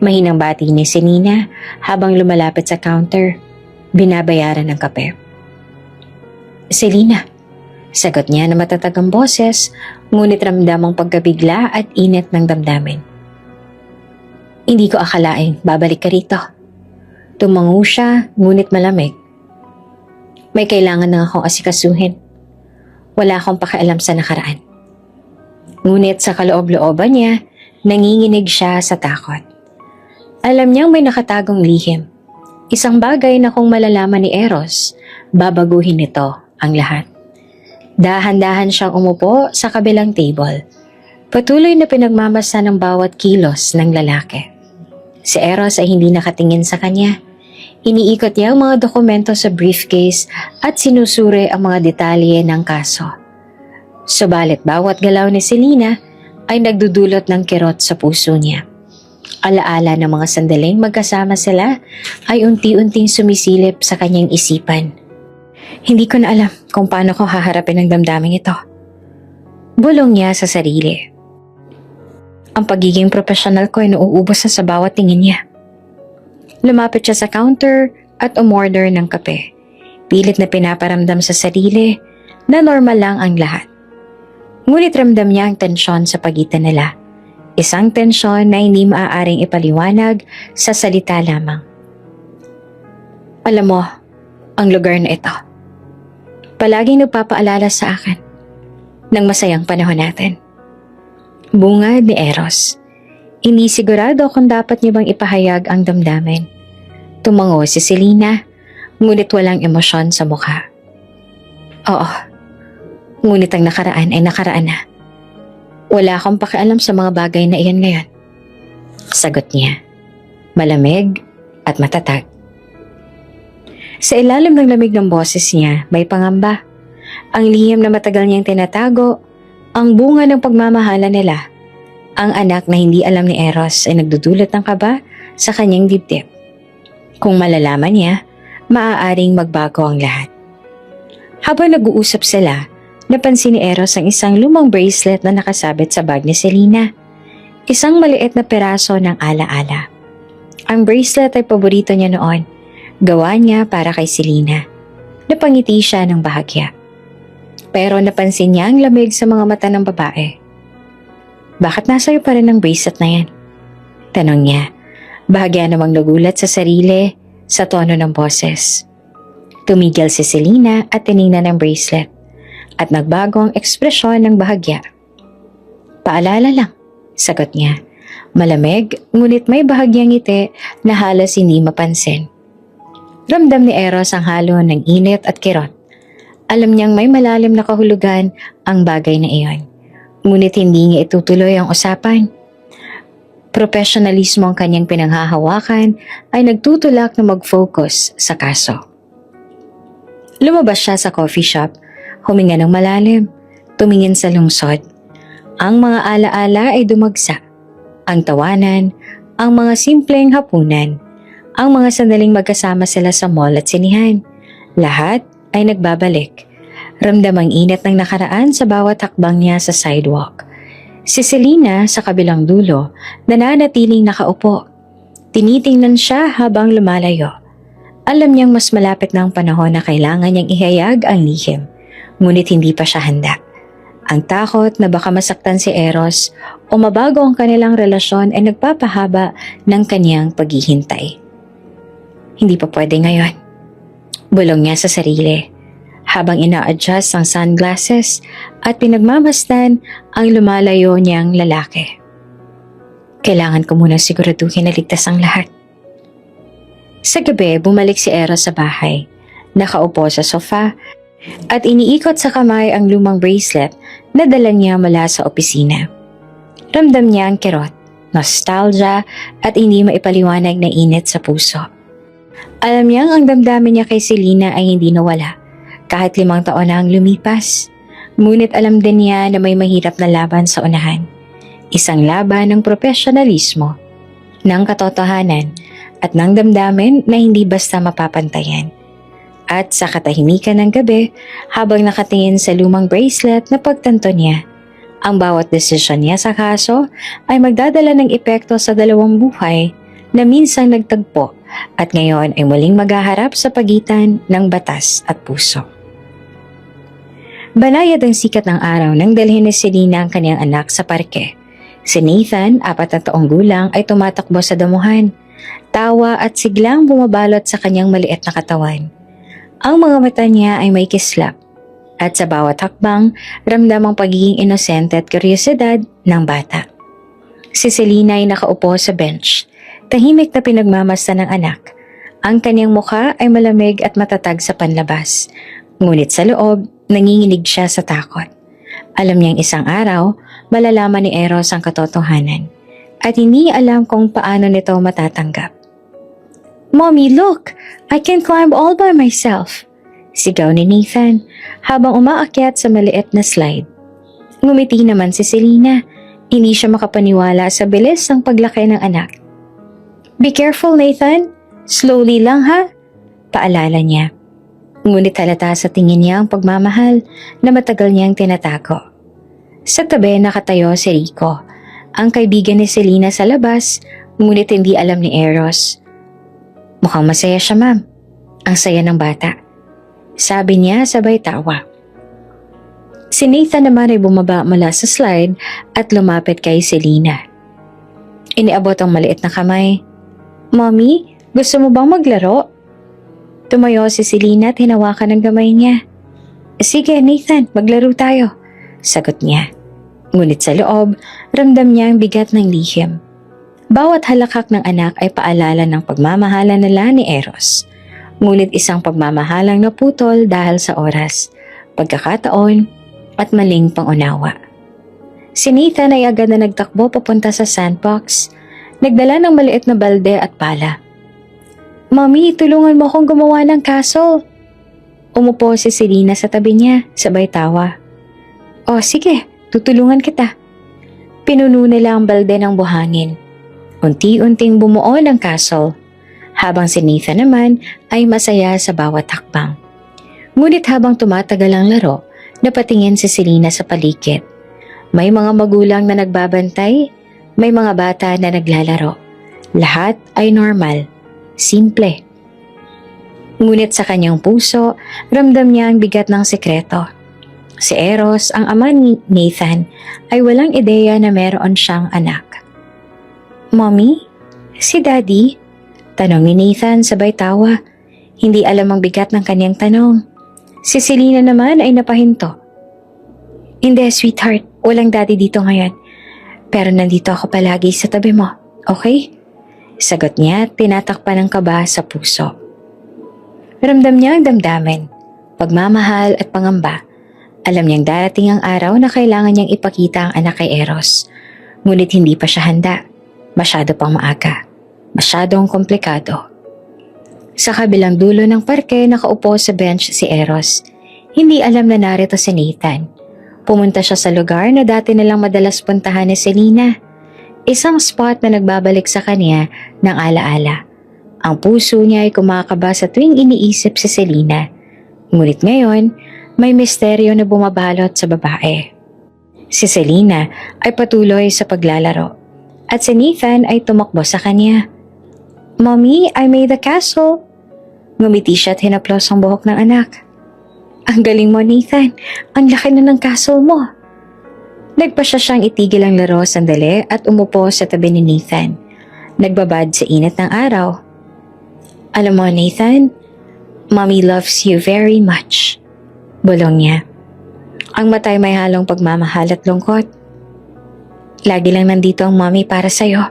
mahinang bati ni Selena habang lumalapit sa counter, binabayaran ng kape. Selena, sagot niya na matatag ang boses, ngunit ramdam ang pagkabigla at init ng damdamin. Hindi ko akalaing babalik ka rito. Tumango siya, ngunit malamig. May kailangan na akong asikasuhin. Wala akong pakialam sa nakaraan. Ngunit sa kaloob-looban niya, nanginginig siya sa takot. Alam niyang may nakatagong lihim. Isang bagay na kung malalaman ni Eros, babaguhin nito ang lahat. Dahan-dahan siyang umupo sa kabilang table. Patuloy na pinagmamasa ng bawat kilos ng lalaki. Si Eros ay hindi nakatingin sa kanya. Iniikot niya ang mga dokumento sa briefcase at sinusuri ang mga detalye ng kaso. Subalit bawat galaw ni Selena ay nagdudulot ng kirot sa puso niya. Alaala ng mga sandaling magkasama sila ay unti-unting sumisilip sa kanyang isipan. Hindi ko na alam kung paano ko haharapin ang damdaming ito. Bulong niya sa sarili. Ang pagiging profesional ko ay nauubos na sa bawat tingin niya. Lumapit siya sa counter at umorder ng kape. Pilit na pinaparamdam sa sarili na normal lang ang lahat. Ngunit ramdam niya ang tensyon sa pagitan nila. Isang tensyon na hindi maaaring ipaliwanag sa salita lamang. Alam mo, ang lugar na ito, palaging nagpapaalala sa akin ng masayang panahon natin. Bungad ni Eros. Hindi sigurado kung dapat niya bang ipahayag ang damdamin. Tumango si Selena, ngunit walang emosyon sa mukha. Oo, ngunit ang nakaraan ay nakaraan na. Wala akong pakialam sa mga bagay na iyan ngayon. Sagot niya, malamig at matatag. Sa ilalim ng lamig ng boses niya, may pangamba. Ang lihim na matagal niyang tinatago, ang bunga ng pagmamahala nila. Ang anak na hindi alam ni Eros ay nagdudulot ng kaba sa kanyang dibdib. Kung malalaman niya, maaaring magbago ang lahat. Habang nag-uusap sila, napansin ni Eros ang isang lumang bracelet na nakasabit sa bag ni Selena. Isang maliit na peraso ng alaala. Ang bracelet ay paborito niya noon. Gawa niya para kay Selena. Napangiti siya ng bahagya. Pero napansin niya ang lamig sa mga mata ng babae. Bakit nasa'yo pa rin ang bracelet na yan? Tanong niya. Bahagya namang nagulat sa sarili sa tono ng boses. Tumigil si Selena at tiningnan ang bracelet at nagbago ang ekspresyon ng bahagya. Paalala lang, sagot niya. Malamig, ngunit may bahagyang ngiti na halos hindi mapansin. Ramdam ni Eros ang halo ng init at kirot. Alam niyang may malalim na kahulugan ang bagay na iyon. Ngunit hindi niya itutuloy ang usapan. Profesionalismo ang kanyang pinanghahawakan ay nagtutulak na mag-focus sa kaso. Lumabas siya sa coffee shop, huminga ng malalim, tumingin sa lungsod. Ang mga alaala ay dumagsa. Ang tawanan, ang mga simpleng hapunan, ang mga sandaling magkasama sila sa mall at sinihan. Lahat ay nagbabalik. Ramdam ang init ng nakaraan sa bawat hakbang niya sa sidewalk. Si Selena sa kabilang dulo, nananatiling nakaupo. Tinitingnan siya habang lumalayo. Alam niyang mas malapit na ang panahon na kailangan niyang ihayag ang lihim, ngunit hindi pa siya handa. Ang takot na baka masaktan si Eros o mabago ang kanilang relasyon ay nagpapahaba ng kanyang paghihintay. Hindi pa pwede ngayon. Bulong niya sa sarili. Habang ina-adjust ang sunglasses at pinagmamasdan ang lumalayo niyang lalaki. Kailangan ko muna siguraduhin na ligtas ang lahat. Sa gabi, bumalik si Eros sa bahay. Nakaupo sa sofa at iniikot sa kamay ang lumang bracelet na dala niya mula sa opisina. Ramdam niya ang kirot, nostalgia at hindi maipaliwanag na init sa puso. Alam niyang ang damdamin niya kay Selena ay hindi nawala kahit 5 taon na ang lumipas. Ngunit alam din niya na may mahirap na laban sa unahan. Isang laban ng profesionalismo, ng katotohanan at ng damdamin na hindi basta mapapantayan. At sa katahimikan ng gabi, habang nakatingin sa lumang bracelet na pagtanto niya, ang bawat desisyon niya sa kaso ay magdadala ng epekto sa dalawang buhay na minsang nagtagpo at ngayon ay muling maghaharap sa pagitan ng batas at puso. Banayad ang sikat ng araw nang dalhin ni Selena ang kanyang anak sa parke. Si Nathan, 4 na taong gulang, ay tumatakbo sa damuhan. Tawa at siglang bumabalot sa kanyang maliit na katawan. Ang mga mata niya ay may kislap. At sa bawat hakbang, ramdam ang pagiging inosente at kuryosidad ng bata. Si Selena ay nakaupo sa bench. Tahimik na pinagmamasta ng anak. Ang kanyang mukha ay malamig at matatag sa panlabas. Ngunit sa loob, nanginginig siya sa takot. Alam niyang isang araw, malalaman ni Eros ang katotohanan. At hindi alam kung paano nito matatanggap. "Mommy, look! I can climb all by myself!" Sigaw ni Nathan habang umaakyat sa maliit na slide. Ngumiti naman si Selena. Hindi siya makapaniwala sa bilis ng paglaki ng anak. "Be careful, Nathan! Slowly lang ha!" Paalala niya. Ngunit halata sa tingin niya ang pagmamahal na matagal niyang tinatago. Sa tabi nakatayo si Rico, ang kaibigan ni Selena sa labas, ngunit hindi alam ni Eros. "Mukhang masaya siya, ma'am. Ang saya ng bata." Sabi niya sabay tawa. Si Nathan naman ay bumaba mula sa slide at lumapit kay Selena. Iniabot ang maliit na kamay. "Mommy, gusto mo bang maglaro?" Tumayo si Selena at hinawakan ang kamay niya. "Sige Nathan, maglaro tayo," sagot niya. Ngunit sa loob, ramdam niya ang bigat ng lihim. Bawat halakak ng anak ay paalala ng pagmamahalan nila ni Eros. Ngunit isang pagmamahalang naputol dahil sa oras, pagkakataon at maling pangunawa. Si Nathan ay agad na nagtakbo papunta sa sandbox. Nagdala ng maliit na balde at pala. "Mommy, tulungan mo akong gumawa ng castle." Umupo si Selena sa tabi niya, sabay tawa. "Oh sige, tutulungan kita." Pinuno nila ang balde ng buhangin. Unti-unting bumuo ng castle, habang si Nathan naman ay masaya sa bawat hakbang. Ngunit habang tumatagal ang laro, napatingin si Selena sa paligid. May mga magulang na nagbabantay, may mga bata na naglalaro. Lahat ay normal. Simple. Ngunit sa kanyang puso, ramdam niya ang bigat ng sekreto. Si Eros, ang ama ni Nathan, ay walang ideya na meron siyang anak. "Mommy? Si Daddy?" Tanong ni Nathan sabay tawa. Hindi alam ang bigat ng kanyang tanong. Si Selena naman ay napahinto. "Hindi, sweetheart. Walang daddy dito ngayon. Pero nandito ako palagi sa tabi mo. Okay?" Sagot niya at tinatakpan ng kaba sa puso. Ramdam niya ang damdamin, pagmamahal at pangamba. Alam niyang darating ang araw na kailangan niyang ipakita ang anak kay Eros. Ngunit hindi pa siya handa. Masyado pang maaga. Masyadong komplikado. Sa kabilang dulo ng parke, nakaupo sa bench si Eros. Hindi alam na narito si Nathan. Pumunta siya sa lugar na dati nilang madalas puntahan ni Selena. Isang spot na nagbabalik sa kanya ng alaala. Ang puso niya ay kumakaba sa tuwing iniisip si Selena. Ngunit ngayon, may misteryo na bumabalot sa babae. Si Selena ay patuloy sa paglalaro at si Nathan ay tumakbo sa kanya. "Mommy, I made the castle." Ngumiti siya at hinaplos ang buhok ng anak. "Ang galing mo, Nathan. Ang laki na ng castle mo." Nagpasya siyang itigil ang laro sandali at umupo sa tabi ni Nathan. Nagbabad sa init ng araw. "Alam mo, Nathan, Mommy loves you very much." Bulong niya. Ang matay may halong pagmamahal at lungkot. "Lagi lang nandito ang Mommy para sa'yo."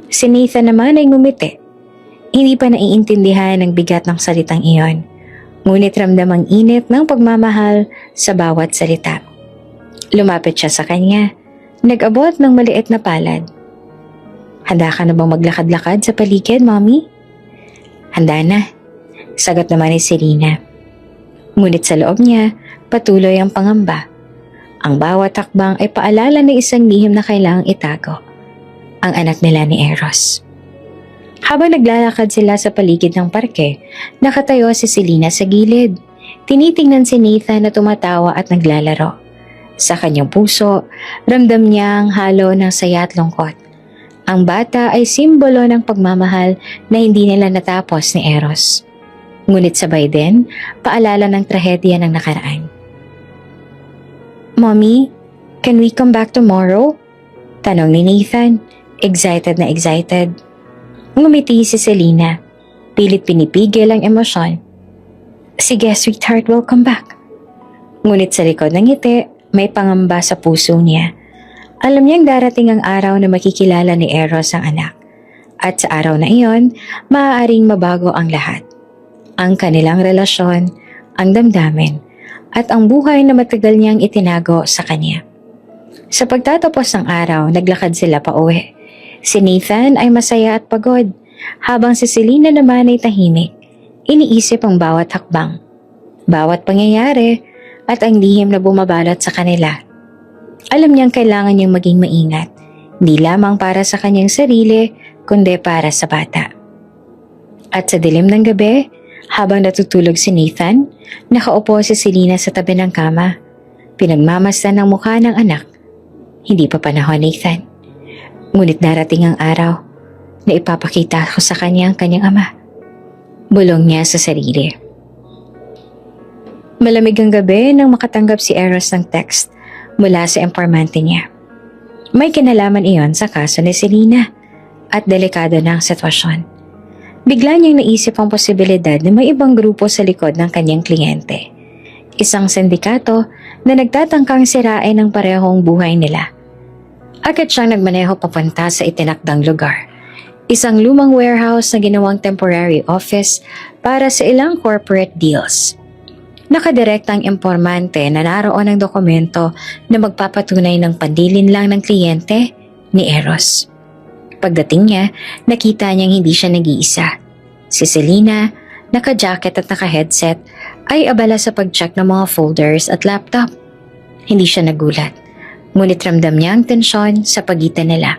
Si Nathan naman ay ngumiti. Hindi pa naiintindihan ang bigat ng salitang iyon. Ngunit ramdam ang init ng pagmamahal sa bawat salita. Lumapit siya sa kanya. Nag-abot ng maliit na palad. Handa ka na bang maglakad-lakad sa paligid, Mommy? Handa na, sagot naman ni Selena. Ngunit sa loob niya, patuloy ang pangamba. Ang bawat hakbang ay paalala ng isang lihim na kailangang itago. Ang anak nila ni Eros. Habang naglalakad sila sa paligid ng parke, nakatayo si Selena sa gilid. Tinitingnan si Nathan na tumatawa at naglalaro. Sa kanyang puso, ramdam niya ang halo ng saya at lungkot. Ang bata ay simbolo ng pagmamahal na hindi nila natapos ni Eros. Ngunit sabay din, paalala ng trahedya ng nakaraan. Mommy, can we come back tomorrow? Tanong ni Nathan, excited na excited. Ngumiti si Selena, pilit pinipigil ang emosyon. Sige, sweetheart, we'll come back. Ngunit sa likod ng ngiti, may pangamba sa puso niya. Alam niyang darating ang araw na makikilala ni Eros ang anak. At sa araw na iyon, maaaring mabago ang lahat. Ang kanilang relasyon, ang damdamin, at ang buhay na matagal niyang itinago sa kanya. Sa pagtatapos ng araw, naglakad sila pa uwi. Si Nathan ay masaya at pagod, habang si Selena naman ay tahimik. Iniisip ang bawat hakbang, bawat pangyayari, at ang lihim na bumabalot sa kanila. Alam niyang kailangan niyang maging maingat, hindi lamang para sa kanyang sarili, kundi para sa bata. At sa dilim ng gabi, habang natutulog si Nathan, nakaupo si Selena sa tabi ng kama. Pinagmamasdan ng mukha ng anak. Hindi pa panahon, Nathan. Ngunit darating ang araw na ipapakita ko sa kanya ang kanyang ama. Bulong niya sa sarili. Malamig ang gabi nang makatanggap si Eros ng text mula sa impormante niya. May kinalaman iyon sa kaso ni Selena at delikado na ang sitwasyon. Bigla niyang naisip ang posibilidad na may ibang grupo sa likod ng kanyang kliyente. Isang sindikato na nagtatangkang sirain ang parehong buhay nila. Agad siyang nagmaneho papunta sa itinakdang lugar. Isang lumang warehouse na ginawang temporary office para sa ilang corporate deals. Nakadirektang impormante na naroon ang dokumento na magpapatunay ng pandilin lang ng kliyente ni Eros. Pagdating niya, nakita niyang hindi siya nag-iisa. Si Selena, naka-jacket at naka-headset, ay abala sa pag-check ng mga folders at laptop. Hindi siya nagulat, ngunit ramdam niya ang tensyon sa pagitan nila.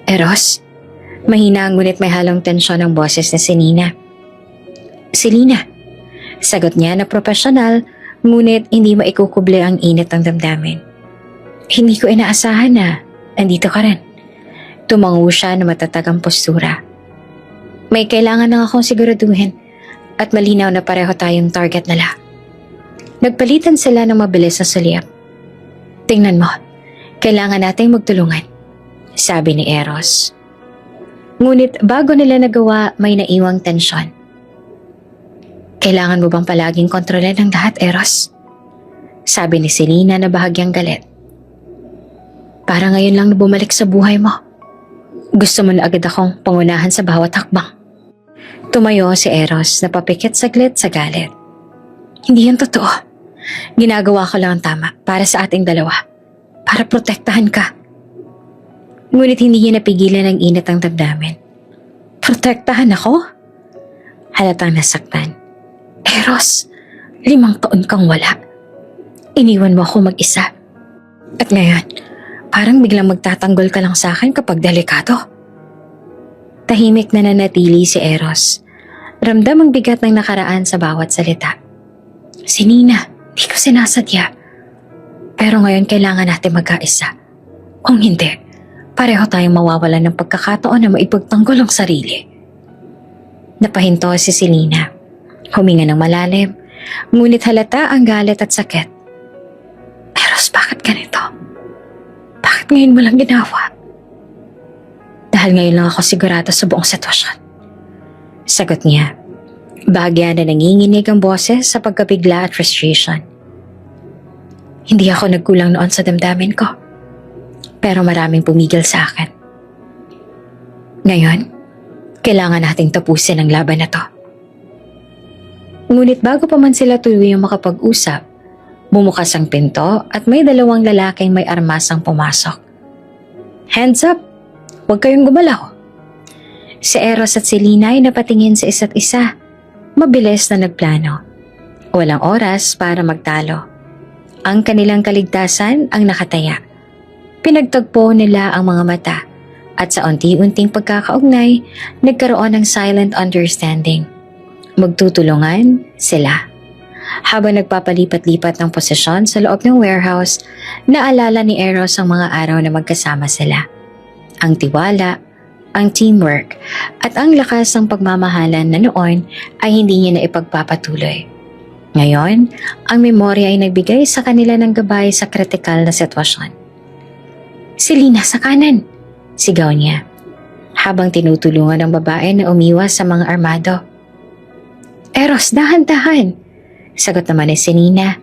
Eros, mahina ngunit may halong tensyon ang boses ni Selena. Selena, sagot niya na profesional, ngunit hindi maikukuble ang init ng damdamin. Hindi ko inaasahan na andito ka rin. Tumango siya na matatag ang postura. May kailangan na akong siguraduhin at malinaw na pareho tayong target nila. Nagpalitan sila ng mabilis na sulyap. Tingnan mo, kailangan nating magtulungan, sabi ni Eros. Ngunit bago nila nagawa, may naiwang tensyon. Kailangan mo bang palaging kontrolin ang lahat, Eros? Sabi ni Selena na bahagyang galit. Para ngayon lang na bumalik sa buhay mo. Gusto mo na agad akong pangunahan sa bawat hakbang. Tumayo si Eros na papikit saglit sa galit. Hindi yan totoo. Ginagawa ko lang ang tama para sa ating dalawa. Para protektahan ka. Ngunit hindi niya napigilan ang init ang damdamin. Protektahan ako? Halatang nasaktan. Eros, 5 taon kang wala. Iniwan mo ako mag-isa. At ngayon, parang biglang magtatanggol ka lang sa akin kapag delikado. Tahimik na nanatili si Eros. Ramdam ang bigat ng nakaraan sa bawat salita. Si Nina, di ko sinasadya. Pero ngayon kailangan natin magkaisa. Kung hindi, pareho tayong mawawalan ng pagkakataon na maipagtanggol ang sarili. Napahinto si Selena. Huminga ng malalim, ngunit halata ang galit at sakit. Eros, bakit ganito? Bakit ngayon mo lang ginawa? Dahil ngayon lang ako sigurado sa buong sitwasyon. Sagot niya. Bahagya na nanginginig ang boses sa pagkabigla at frustration. Hindi ako nagkulang noon sa damdamin ko. Pero maraming pumigil sa akin. Ngayon, kailangan nating tapusin ang laban na to. Ngunit bago pa man sila tuluyang makapag-usap, bumukas ang pinto at may 2 lalaking may armasang pumasok. Hands up! Huwag kayong gumalaw. Si Eros at si Lina ay napatingin sa isa't isa. Mabilis na nagplano. Walang oras para magtalo. Ang kanilang kaligtasan ang nakataya. Pinagtagpo nila ang mga mata at sa unti-unting pagkakaugnay, nagkaroon ng silent understanding. Magtutulungan sila. Habang nagpapalipat-lipat ng posisyon sa loob ng warehouse, naalala ni Eros ang mga araw na magkasama sila. Ang tiwala, ang teamwork, at ang lakas ng pagmamahalan na noon ay hindi niya na ipagpapatuloy. Ngayon, ang memorya ay nagbigay sa kanila ng gabay sa kritikal na sitwasyon. "Si Lina sa kanan!" sigaw niya, habang tinutulungan ang babae na umiwas sa mga armado. "Eros, dahan-dahan!" sagot naman ni si Lina,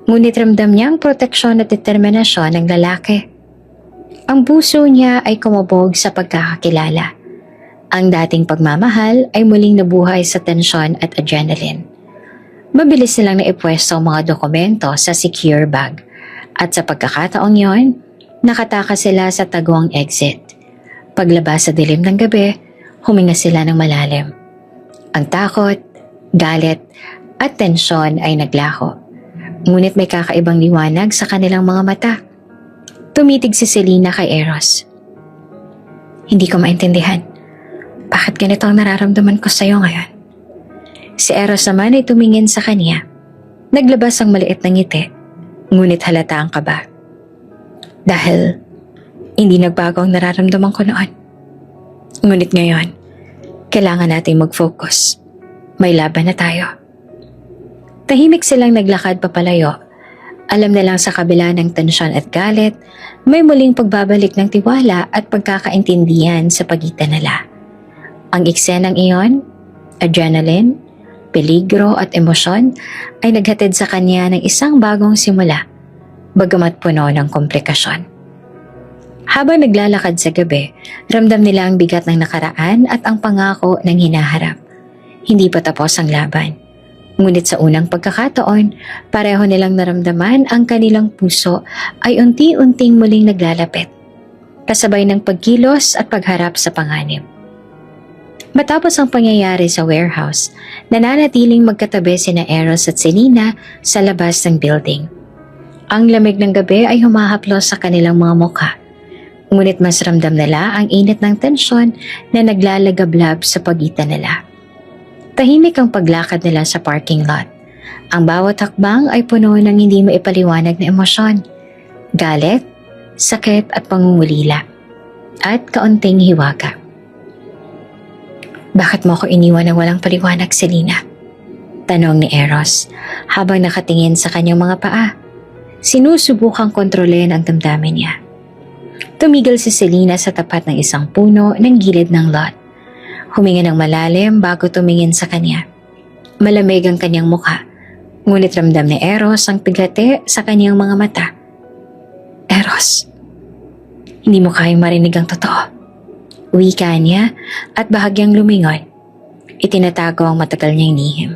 ngunit ramdam niya ang proteksyon at determinasyon ng lalaki. Ang puso niya ay kumabog sa pagkakakilala. Ang dating pagmamahal ay muling nabuhay sa tensyon at adrenaline. Mabilis nilang naipwesto ang mga dokumento sa secure bag at sa pagkakataong yon, nakatakas sila sa taguang exit. Paglabas sa dilim ng gabi, huminga sila ng malalim. Ang takot, galit, at tensyon ay naglaho. Ngunit may kakaibang liwanag sa kanilang mga mata. Tumitig si Selena kay Eros. "Hindi ko maintindihan. Bakit ganito ang nararamdaman ko sa'yo ngayon?" Si Eros naman ay tumingin sa kanya. Naglabas ang maliit na ngiti, ngunit halata ang kaba. "Dahil hindi nagbago ang nararamdaman ko noon. Ngunit ngayon, kailangan nating mag-focus. May laban na tayo." Tahimik silang naglakad papalayo. Alam nilang sa kabila ng tensyon at galit, may muling pagbabalik ng tiwala at pagkakaintindihan sa pagitan nila. Ang eksenang iyon, adrenaline, peligro at emosyon ay naghatid sa kanya ng isang bagong simula, bagamat puno ng komplikasyon. Habang naglalakad sa gabi, ramdam nila ang bigat ng nakaraan at ang pangako ng hinaharap. Hindi pa tapos ang laban. Ngunit sa unang pagkakataon, pareho nilang naramdaman ang kanilang puso ay unti-unting muling naglalapit, kasabay ng pagkilos at pagharap sa panganib. Matapos ang pangyayari sa warehouse, nananatiling magkatabi sina Eros at Selena sa labas ng building. Ang lamig ng gabi ay humahaplos sa kanilang mga mukha, ngunit mas ramdam nila ang init ng tensyon na naglalagablab sa pagitan nila. Tahimik ang paglakad nila sa parking lot. Ang bawat hakbang ay puno ng hindi maipaliwanag na emosyon, galit, sakit at pangungulila, at kaunting hiwaga. "Bakit mo ako iniwan ng walang paliwanag, Selena?" tanong ni Eros habang nakatingin sa kanyang mga paa. Sinusubukang kontrolin ang damdamin niya. Tumigil si Selena sa tapat ng isang puno ng gilid ng lot. Huminga ng malalim bago tumingin sa kanya. Malamig ang kanyang mukha, ngunit ramdam ni Eros ang pigate sa kanyang mga mata. "Eros, hindi mo kayang marinig ang totoo." Wika niya at bahagyang lumingon. Itinatago ang matagal niyang lihim.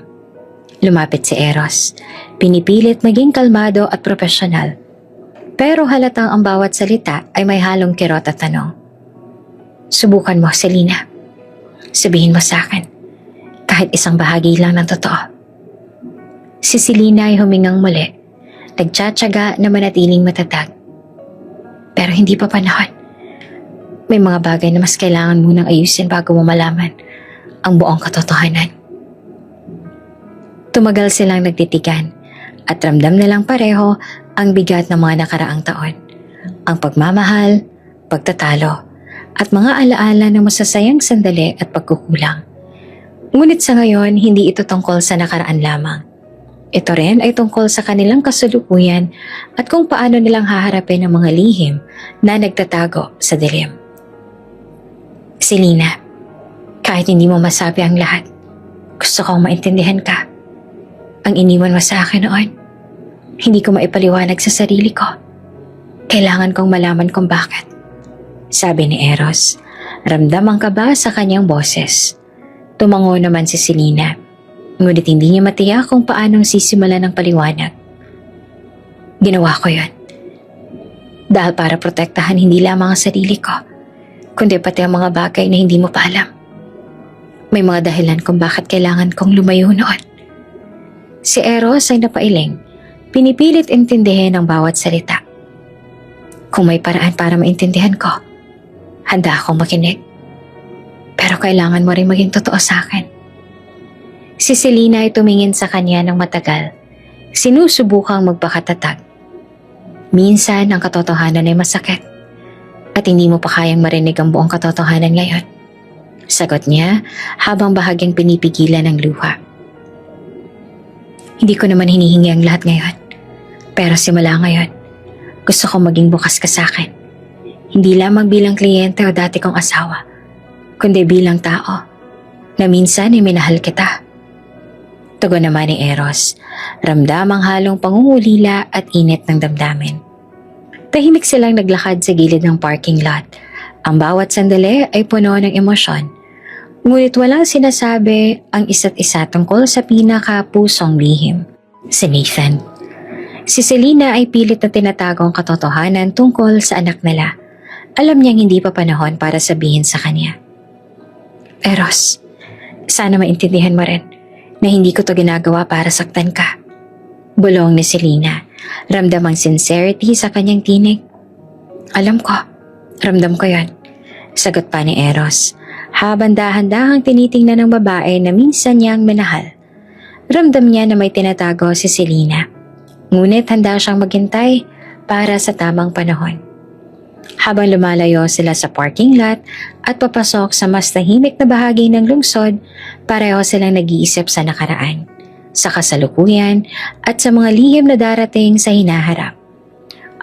Lumapit si Eros. Pinipilit maging kalmado at profesional. Pero halatang ang bawat salita ay may halong kirot at tanong. "Subukan mo, Selena. Sabihin mo sa akin, kahit isang bahagi lang ng totoo." Si Selena ay humingang muli, nagtsatsaga na manatiling matatag. "Pero hindi pa panahon. May mga bagay na mas kailangan munang ayusin bago mo malaman ang buong katotohanan." Tumagal silang nagtitigan at ramdam nilang pareho ang bigat ng mga nakaraang taon. Ang pagmamahal, pagtatalo, at mga alaala ng masasayang sandali at pagkukulang. Ngunit sa ngayon, hindi ito tungkol sa nakaraan lamang. Ito rin ay tungkol sa kanilang kasalukuyan at kung paano nilang haharapin ang mga lihim na nagtatago sa dilim. "Selena, kahit hindi mo masabi ang lahat, gusto kong maintindihan ka. Ang iniwan mo sa akin noon, hindi ko maipaliwanag sa sarili ko. Kailangan kong malaman kung bakit," sabi ni Eros. Ramdam ang kaba sa kanyang boses. Tumango naman si Selena, ngunit hindi niya matiyak kung paanong sisimulan ng paliwanag. "Ginawa ko yon dahil para protektahan hindi lamang ang sarili ko, kundi pati ang mga bagay na hindi mo pa alam. May mga dahilan kung bakit kailangan kong lumayo noon. Si Eros ay napailing, pinipilit intindihin ang bawat salita. Kung may paraan para maintindihan ko, handa akong makinig. Pero kailangan mo rin maging totoo sa akin. Si Selena ay tumingin sa kanya ng matagal, sinusubukang magpakatatag. Minsan ang katotohanan ay masakit at hindi mo pa kayang marinig ang buong katotohanan ngayon. Sagot niya habang bahagyang pinipigilan ng luha. Hindi ko naman hinihingi ang lahat ngayon, pero simula ngayon, gusto kong maging bukas ka sa akin. Hindi lamang bilang kliyente o dati kong asawa, kundi bilang tao na minsan ay minahal kita. Tugon naman ni Eros, ramdam ang halong pangungulila at init ng damdamin. Tahimik silang naglakad sa gilid ng parking lot. Ang bawat sandali ay puno ng emosyon. Ngunit walang sinasabi ang isa't isa tungkol sa pinaka-pusong lihim. Si Nathan. Si Selena ay pilit na tinatago ang katotohanan tungkol sa anak nila. Alam niyang hindi pa panahon para sabihin sa kanya. Eros, sana maintindihan mo rin na hindi ko to ginagawa para saktan ka. Bulong ni Selena. Ramdam ang sincerity sa kanyang tinig. Alam ko, ramdam ko yan. Sagot pa ni Eros, habang dahan-dahang tinitingnan ng babae na minsan niyang minahal. Ramdam niya na may tinatago si Selena. Ngunit handa siyang maghintay para sa tamang panahon. Habang lumalayo sila sa parking lot at papasok sa mas tahimik na bahagi ng lungsod, pareho silang nag-iisip sa nakaraan, sa kasalukuyan at sa mga lihim na darating sa hinaharap.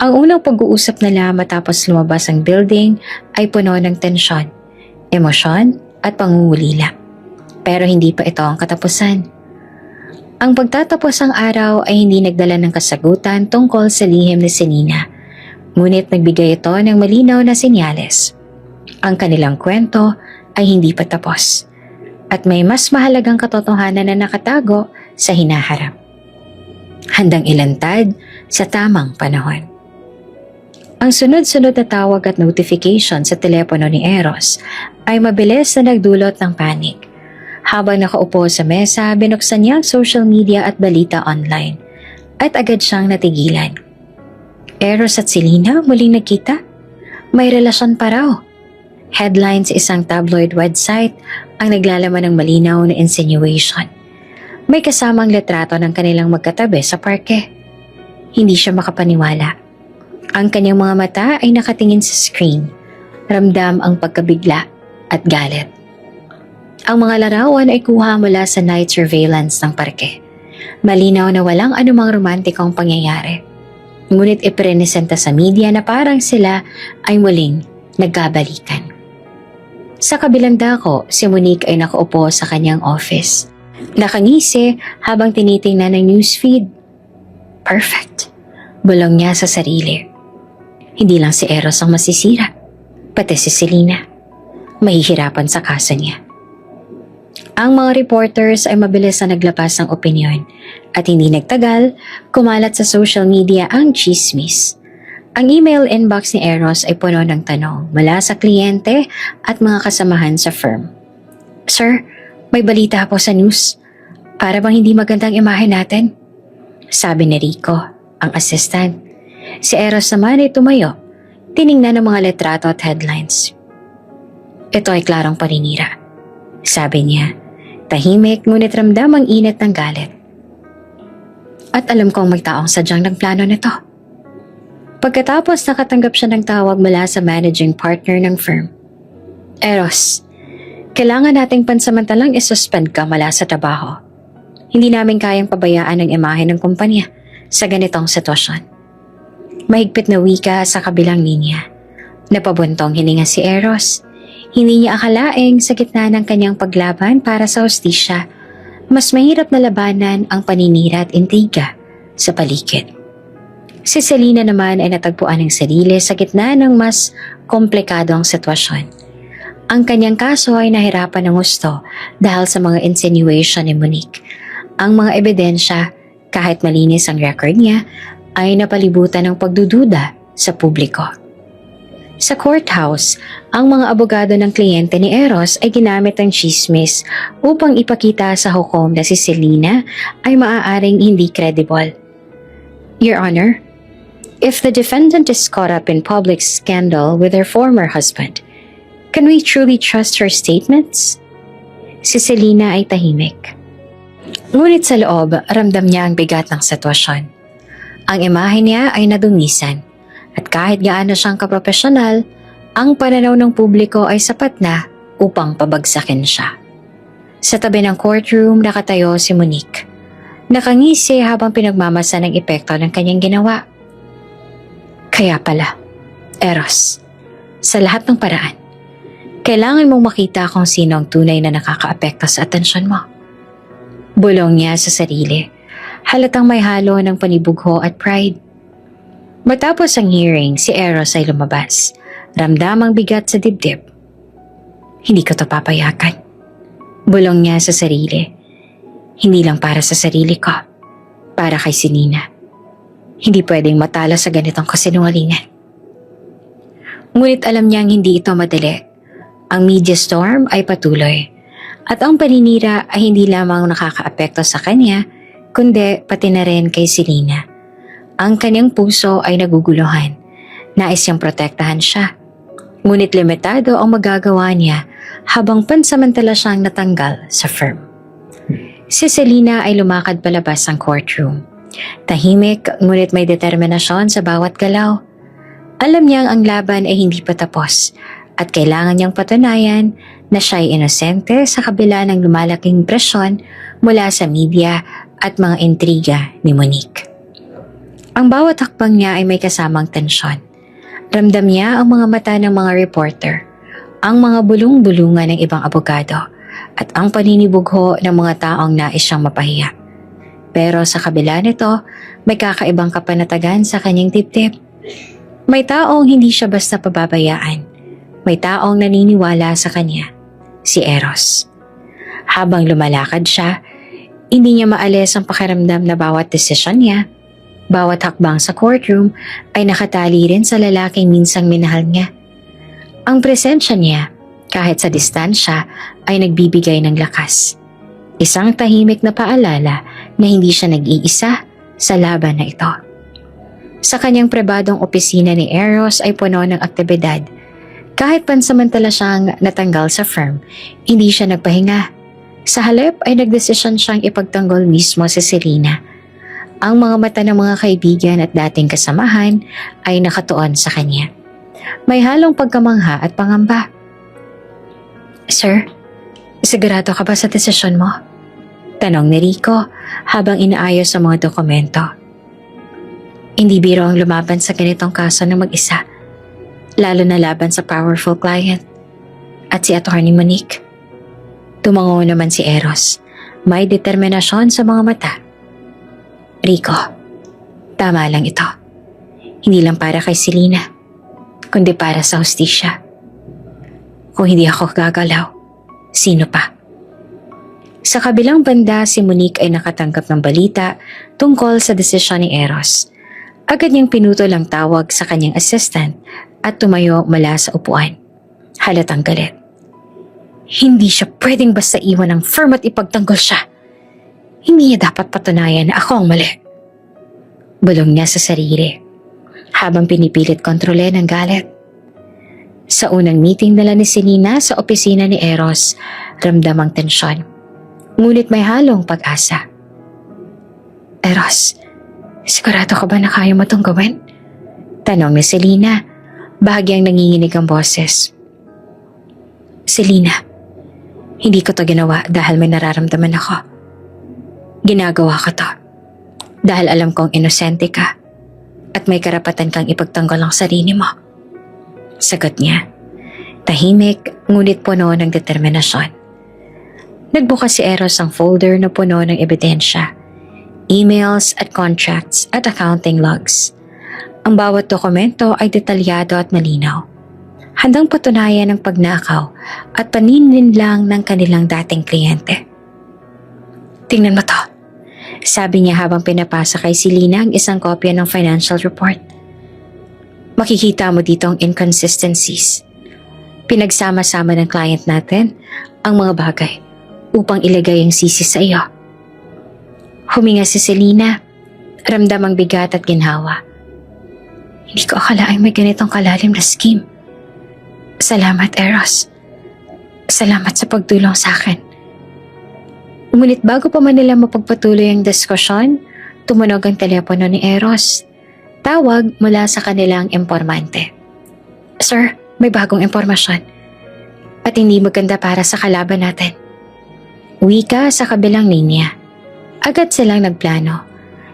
Ang unang pag-uusap nila matapos lumabas ang building ay puno ng tensyon, emosyon at pangungulila. Pero hindi pa ito ang katapusan. Ang pagtatapos ng araw ay hindi nagdala ng kasagutan tungkol sa lihim ni Selena, ngunit nagbigay ito ng malinaw na senyales. Ang kanilang kwento ay hindi pa tapos, at may mas mahalagang katotohanan na nakatago sa hinaharap. Handang ilantad sa tamang panahon. Ang sunod-sunod na tawag at notification sa telepono ni Eros ay mabilis na nagdulot ng panic. Habang nakaupo sa mesa, binuksan niya ang social media at balita online at agad siyang natigilan. Eros at Selena muling nagkita? May relasyon pa raw. Headline sa isang tabloid website ang naglalaman ng malinaw na insinuation. May kasamang litrato ng kanilang magkatabi sa parke. Hindi siya makapaniwala. Ang kanyang mga mata ay nakatingin sa screen. Ramdam ang pagkabigla at galit. Ang mga larawan ay kuha mula sa night surveillance ng parke. Malinaw na walang anumang romantikong pangyayari. Ngunit iprenesenta sa media na parang sila ay muling nagkabalikan. Sa kabilang dako, si Monique ay nakaupo sa kanyang office. Nakangisi habang tinitingnan ng newsfeed. Perfect. Bulong niya sa sarili. Hindi lang si Eros ang masisira, pati si Selena. Mahihirapan sa kaso niya. Ang mga reporters ay mabilis na naglapas ng opinyon at hindi nagtagal, kumalat sa social media ang chismis. Ang email inbox ni Eros ay puno ng tanong mula sa kliyente at mga kasamahan sa firm. Sir, may balita po sa news. Para bang hindi magandang imahe natin? Sabi ni Rico, ang assistant. Si Eros naman ay tumayo, tiningnan ang mga litrato at headlines. Ito ay klarong paninira. Sabi niya, tahimik ngunit ramdam ang init ng galit. At alam kong may taong sadyang nagplano nito. Pagkatapos nakatanggap siya ng tawag mula sa managing partner ng firm. Eros, kailangan nating pansamantalang isuspend ka mula sa trabaho. Hindi namin kayang pabayaan ang imahe ng kumpanya sa ganitong sitwasyon. Mahigpit na wika sa kabilang linya. Napabuntong hininga si Eros. Hindi niya akalaing sa gitna ng kanyang paglaban para sa hustisya, mas mahirap na labanan ang paninira at intriga sa paligid. Si Selena naman ay natagpuan ng sarili sa gitna ng mas komplikadong sitwasyon. Ang kanyang kaso ay nahirapan ng gusto dahil sa mga insinuation ni Monique. Ang mga ebidensya, kahit malinis ang record niya, ay napalibutan ng pagdududa sa publiko. Sa courthouse, ang mga abogado ng kliyente ni Eros ay ginamit ang chismis upang ipakita sa hukom na si Selena ay maaaring hindi credible. Your Honor, if the defendant is caught up in public scandal with her former husband, can we truly trust her statements? Si Selena ay tahimik. Ngunit sa loob, ramdam niya ang bigat ng sitwasyon. Ang imahe niya ay nadungisan. At kahit gaano siyang kapropesyonal, ang pananaw ng publiko ay sapat na upang pabagsakin siya. Sa tabi ng courtroom, nakatayo si Monique. Nakangisi habang pinagmamasa ng epekto ng kanyang ginawa. Kaya pala, Eros, sa lahat ng paraan, kailangan mong makita kung sino ang tunay na nakakaapekto sa atensyon mo. Bulong niya sa sarili, halatang may halo ng panibugho at pride. Matapos ang hearing, si Eros ay lumabas. Ramdamang bigat sa dibdib. Hindi ko to papayagan. Bulong niya sa sarili. Hindi lang para sa sarili ko. Para kay Selena. Hindi pwedeng matalo sa ganitong kasinungalingan. Ngunit alam niyang hindi ito madali. Ang media storm ay patuloy. At ang paninira ay hindi lamang nakakaapekto sa kanya, kundi pati na rin kay Selena. Ang kanyang puso ay naguguluhan. Nais niyang protektahan siya. Ngunit limitado ang magagawa niya habang pansamantala siyang natanggal sa firm. Si Selena ay lumakad palabas ng courtroom. Tahimik ngunit may determinasyon sa bawat galaw. Alam niyang ang laban ay hindi pa tapos at kailangan niyang patunayan na siya ay inosente sa kabila ng lumalaking presyon mula sa media at mga intriga ni Monique. Ang bawat hakbang niya ay may kasamang tensyon. Ramdam niya ang mga mata ng mga reporter, ang mga bulong-bulungan ng ibang abogado, at ang paninibugho ng mga taong nais siyang mapahiya. Pero sa kabila nito, may kakaibang kapanatagan sa kanyang dibdib. May taong hindi siya basta pababayaan. May taong naniniwala sa kanya, si Eros. Habang lumalakad siya, hindi niya maalis ang pakiramdam na bawat desisyon niya, bawat hakbang sa courtroom ay nakatali rin sa lalaking minsang minahal niya. Ang presensya niya, kahit sa distansya, ay nagbibigay ng lakas. Isang tahimik na paalala na hindi siya nag-iisa sa laban na ito. Sa kanyang pribadong opisina ni Eros ay puno ng aktibidad. Kahit pansamantala siyang natanggal sa firm, hindi siya nagpahinga. Sa halip ay nagdesisyon siyang ipagtanggol mismo si Selena. Ang mga mata ng mga kaibigan at dating kasamahan ay nakatuon sa kanya. May halong pagkamangha at pangamba. Sir, sigurado ka ba sa desisyon mo? Tanong ni Rico habang inaayos ang mga dokumento. Hindi biro ang lumaban sa ganitong kaso ng mag-isa, lalo na laban sa powerful client at si Attorney Monique. Tumango naman si Eros, may determinasyon sa mga mata. Rico, tama lang ito. Hindi lang para kay Selena, kundi para sa hustisya. Kung hindi ako gagalaw, sino pa? Sa kabilang banda, si Monique ay nakatanggap ng balita tungkol sa desisyon ni Eros. Agad niyang pinutol ang tawag sa kanyang assistant at tumayo mula sa upuan. Halatang galit. Hindi siya pwedeng basta iwan ng firm at ipagtanggol siya. Hindi niya dapat patunayan na ako ang mali. Bulong niya sa sarili, habang pinipilit kontrolin ang galit. Sa unang meeting nila ni Selena sa opisina ni Eros, ramdam ang tensyon. Ngunit may halong pag-asa. Eros, sigurado ka ba na kaya mo itong gawin? Tanong ni Selena, bahagyang nanginginig ang boses. Selena, hindi ko to ginawa dahil may nararamdaman ako. Ginagawa ko to dahil alam kong inosente ka at may karapatan kang ipagtanggol ang sarili mo. Sagot niya, tahimik ngunit puno ng determinasyon. Nagbukas si Eros ang folder na puno ng ebidensya, emails at contracts at accounting logs. Ang bawat dokumento ay detalyado at malinaw, handang patunayan ang pagnakaw at paninlinlang ng kanilang dating kliyente. Tingnan mo to, sabi niya habang pinapasa kay Selena ang isang kopya ng financial report. Makikita mo dito ang inconsistencies. Pinagsama-sama ng client natin ang mga bagay upang ilagay ang sisi sa iyo. Huminga si Selena, ramdam ang bigat at ginhawa. Hindi ko akalaing may ganitong kalalim na scheme. Salamat, Eros. Salamat sa pagtulong sa akin. Ngunit bago pa man nila mapagpatuloy ang diskusyon, tumunog ang telepono ni Eros. Tawag mula sa kanilang impormante. Sir, may bagong impormasyon. At hindi maganda para sa kalaban natin. Wika sa kabilang linya. Agad silang nagplano.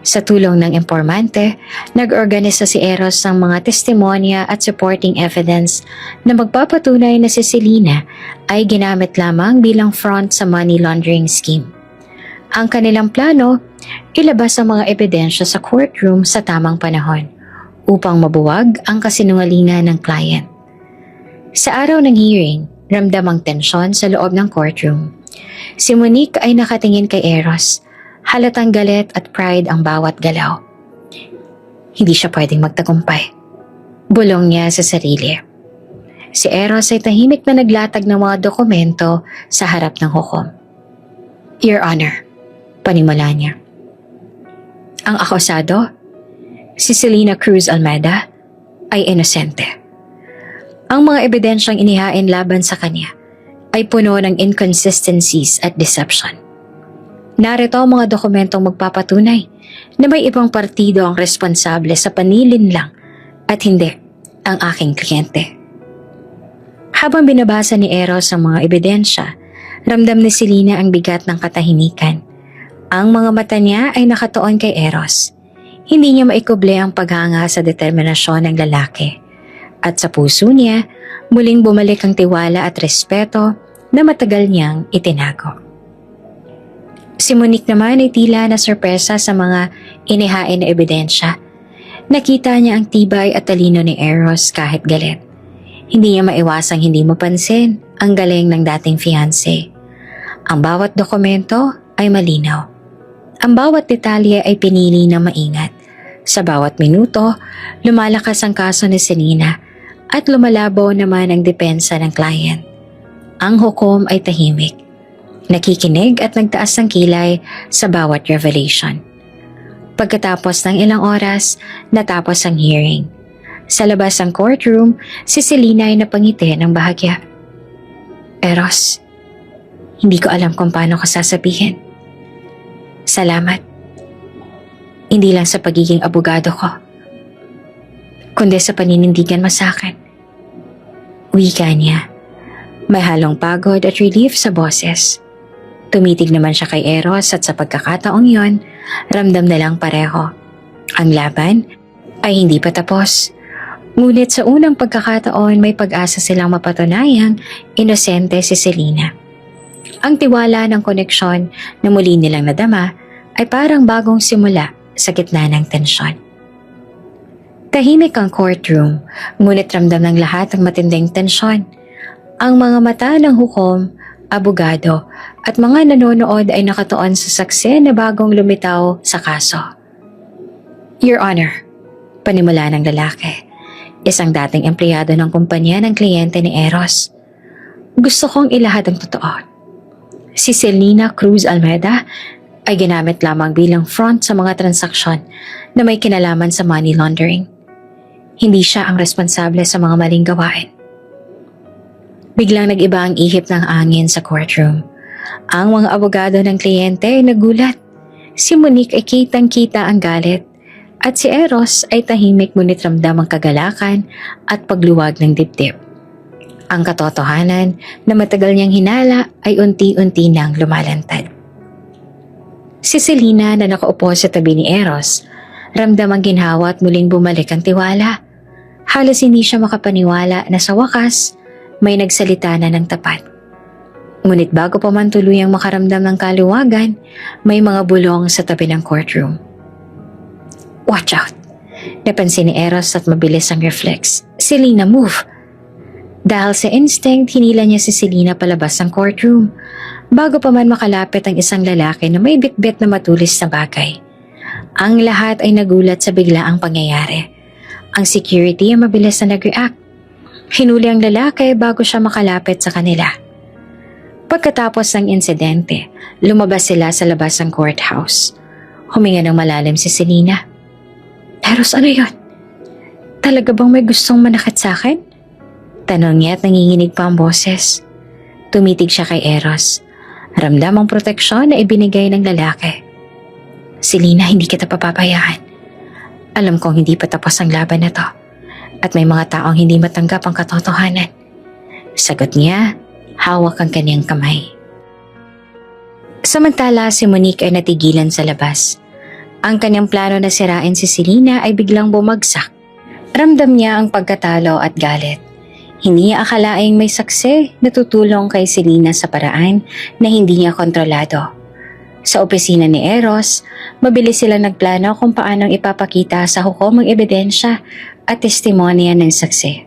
Sa tulong ng impormante, nag-organisa si Eros ng mga testimonya at supporting evidence na magpapatunay na si Selena ay ginamit lamang bilang front sa money laundering scheme. Ang kanilang plano, ilabas ang mga ebidensya sa courtroom sa tamang panahon upang mabuwag ang kasinungalingan ng client. Sa araw ng hearing, ramdam ang tensyon sa loob ng courtroom. Si Monique ay nakatingin kay Eros. Halatang galit at pride ang bawat galaw. Hindi siya pwedeng magtagumpay. Bulong niya sa sarili. Si Eros ay tahimik na naglatag ng mga dokumento sa harap ng hukom. Your Honor, panimula niya. Ang akusado, si Selena Cruz Almeida, ay inosente. Ang mga ebidensyang inihain laban sa kanya ay puno ng inconsistencies at deception. Narito ang mga dokumentong magpapatunay na may ibang partido ang responsable sa panilin lang at hindi ang aking kliyente. Habang binabasa ni Eros ang mga ebidensya, ramdam ni Selena ang bigat ng katahimikan. Ang mga mata niya ay nakatuon kay Eros. Hindi niya maikuble ang paghanga sa determinasyon ng lalaki. At sa puso niya, muling bumalik ang tiwala at respeto na matagal niyang itinago. Si Monique naman ay tila na sorpresa sa mga inihain na ebidensya. Nakita niya ang tibay at talino ni Eros kahit galit. Hindi niya maiwasang hindi mapansin ang galing ng dating fiancé. Ang bawat dokumento ay malinaw. Ang bawat detalye ay pinili ng maingat. Sa bawat minuto, lumalakas ang kaso ni Selena at lumalabo naman ang depensa ng client. Ang hukom ay tahimik. Nakikinig at nagtaas ng kilay sa bawat revelation. Pagkatapos ng ilang oras, natapos ang hearing. Sa labas ng courtroom, si Selena ay napangiti ng bahagya. Eros, hindi ko alam kung paano ko sasabihin. Salamat. Hindi lang sa pagiging abogado ko, kundi sa paninindigan mo sa akin. Wika niya. May halong pagod at relief sa boses. Tumitig naman siya kay Eros at sa pagkakataong yon, ramdam na lang pareho. Ang laban ay hindi pa tapos. Ngunit sa unang pagkakataon may pag-asa silang mapatunayang inosente si Selena. Ang tiwala ng koneksyon na muli nilang nadama ay parang bagong simula sa gitna ng tensyon. Tahimik ang courtroom, ngunit ramdam ng lahat ang matinding tensyon. Ang mga mata ng hukom, abogado at mga nanonood ay nakatuon sa saksi na bagong lumitaw sa kaso. Your Honor, panimula ng lalaki, isang dating empleyado ng kumpanya ng kliyente ni Eros. Gusto kong ilahad ang totoo. Si Selena Cruz Almeida ay ginamit lamang bilang front sa mga transaksyon na may kinalaman sa money laundering. Hindi siya ang responsable sa mga maling gawain. Biglang nag-iba ang ihip ng angin sa courtroom. Ang mga abogado ng kliyente ay nagulat. Si Monique ay kitang-kita ang galit at si Eros ay tahimik ngunit ramdam ang kagalakan at pagluwag ng dibdib. Ang katotohanan na matagal niyang hinala ay unti-unti nang lumalantad. Si Selena na nakaupo sa tabi ni Eros, ramdam ang ginhawa at muling bumalik ang tiwala. Halos hindi siya makapaniwala na sa wakas, may nagsalita na ng tapat. Ngunit bago pa man tuluyang makaramdam ng kaluwagan, may mga bulong sa tabi ng courtroom. Watch out! Napansin ni Eros at mabilis ang reflex. Selena, move! Dahil sa instinct, hinila niya si Selena palabas ng courtroom. Bago pa man makalapit ang isang lalaki na may bitbit na matulis na bagay. Ang lahat ay nagulat sa biglaang pangyayari. Ang security ay mabilis na nag-react. Hinuli ang lalaki bago siya makalapit sa kanila. Pagkatapos ng insidente, lumabas sila sa labas ng courthouse. Huminga ng malalim si Selena. Eros, ano yun? Talaga bang may gustong manakit sa akin? Tanong niya at nanginginig pa ang boses. Tumitig siya kay Eros. Ramdam ang proteksyon na ibinigay ng lalaki. Selena, hindi kita papapayaan. Alam kong hindi pa tapos ang laban na to. At may mga taong hindi matanggap ang katotohanan. Sagot niya, hawak ang kanyang kamay. Samantala, si Monique ay natigilan sa labas. Ang kanyang plano na sirain si Selena ay biglang bumagsak. Ramdam niya ang pagkatalo at galit. Hindi niya akalaing may saksi na tutulong kay Selena sa paraan na hindi niya kontrolado. Sa opisina ni Eros, mabilis sila nagplano kung paanong ipapakita sa hukom ang ebidensya at testimonya ng saksi.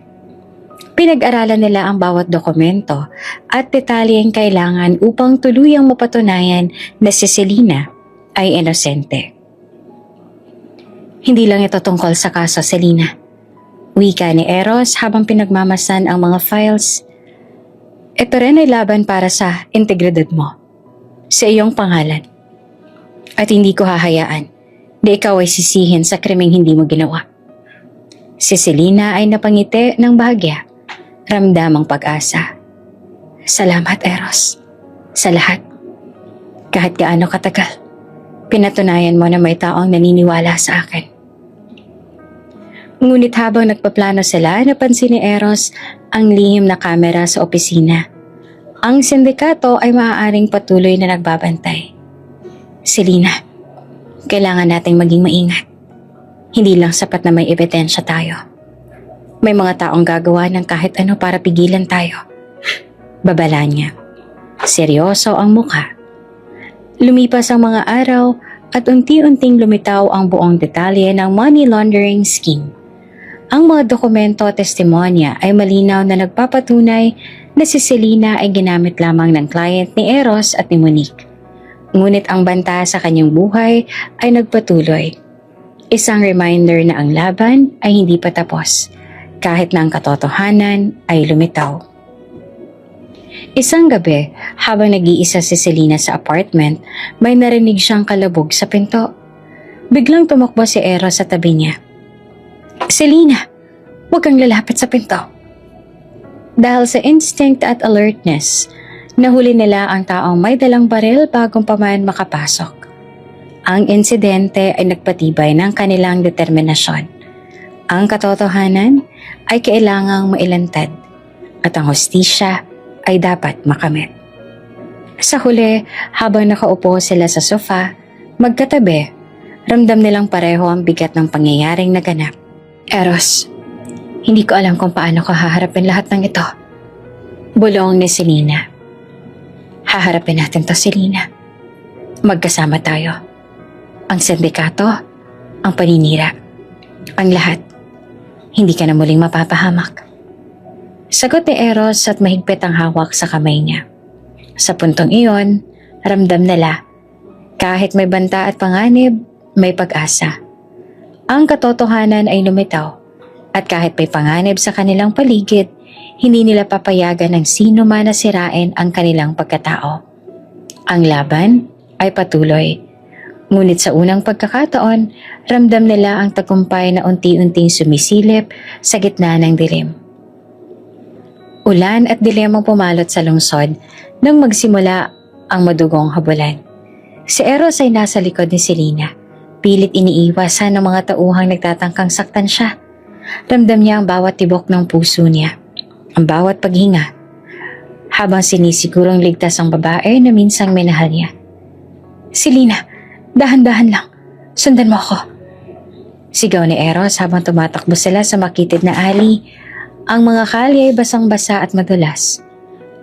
Pinag-aralan nila ang bawat dokumento at detalyeng kailangan upang tuluyang mapatunayan na si Selena ay inosente. Hindi lang ito tungkol sa kaso, Selena. Wika ni Eros habang pinagmamasan ang mga files. Ito rin ay laban para sa integridad mo, sa iyong pangalan. At hindi ko hahayaan na ikaw ay sisihin sa krimeng hindi mo ginawa. Si Selena ay napangiti ng bahagya. Ramdam ang pag-asa. Salamat, Eros. Sa lahat. Kahit gaano katagal, pinatunayan mo na may taong naniniwala sa akin. Ngunit habang nagpaplano sila, napansin ni Eros ang lihim na kamera sa opisina. Ang sindikato ay maaaring patuloy na nagbabantay. Selena, kailangan nating maging maingat. Hindi lang sapat na may ebidensya tayo. May mga taong gagawa ng kahit ano para pigilan tayo. Babala niya. Seryoso ang mukha. Lumipas ang mga araw at unti-unting lumitaw ang buong detalye ng money laundering scheme. Ang mga dokumento at testimonya ay malinaw na nagpapatunay na si Selena ay ginamit lamang ng client ni Eros at ni Monique. Ngunit ang banta sa kanyang buhay ay nagpatuloy. Isang reminder na ang laban ay hindi pa tapos, kahit na ang katotohanan ay lumitaw. Isang gabi, habang nag-iisa si Selena sa apartment, may narinig siyang kalabog sa pinto. Biglang tumakbo si Eros sa tabi niya. Selena, huwag kang lalapit sa pinto. Dahil sa instinct at alertness, nahuli nila ang taong may dalang baril bagong pa man makapasok. Ang insidente ay nagpatibay ng kanilang determinasyon. Ang katotohanan ay kailangang mailantad at ang hustisya ay dapat makamit. Sa huli, habang nakaupo sila sa sofa, magkatabi, ramdam nilang pareho ang bigat ng pangyayaring naganap. Eros, hindi ko alam kung paano ko haharapin lahat ng ito. Bulong ni Selena. Haharapin natin to, Selena. Magkasama tayo. Ang sindikato, ang paninira, ang lahat. Hindi ka na muling mapapahamak. Sagot ni Eros at mahigpit ang hawak sa kamay niya. Sa puntong iyon, ramdam nila, kahit may banta at panganib, may pag-asa. Ang katotohanan ay lumitaw at kahit may panganib sa kanilang paligid, hindi nila papayagan ng sino man na sirain ang kanilang pagkatao. Ang laban ay patuloy. Ngunit sa unang pagkakataon, ramdam nila ang tagumpay na unti-unting sumisilip sa gitna ng dilim. Ulan at dilim ang pumalot sa lungsod nang magsimula ang madugong habulan. Si Eros ay nasa likod ni Selena. Pilit iniiwasan ng mga tauhang nagtatangkang saktan siya. Ramdam niya ang bawat tibok ng puso niya, ang bawat paghinga, habang sinisigurong ligtas ang babae na minsang minahal niya. Selena, dahan-dahan lang. Sundan mo ako. Sigaw ni Eros habang tumatakbo sila sa makitid na alley. Ang mga kalye ay basang-basa at madulas.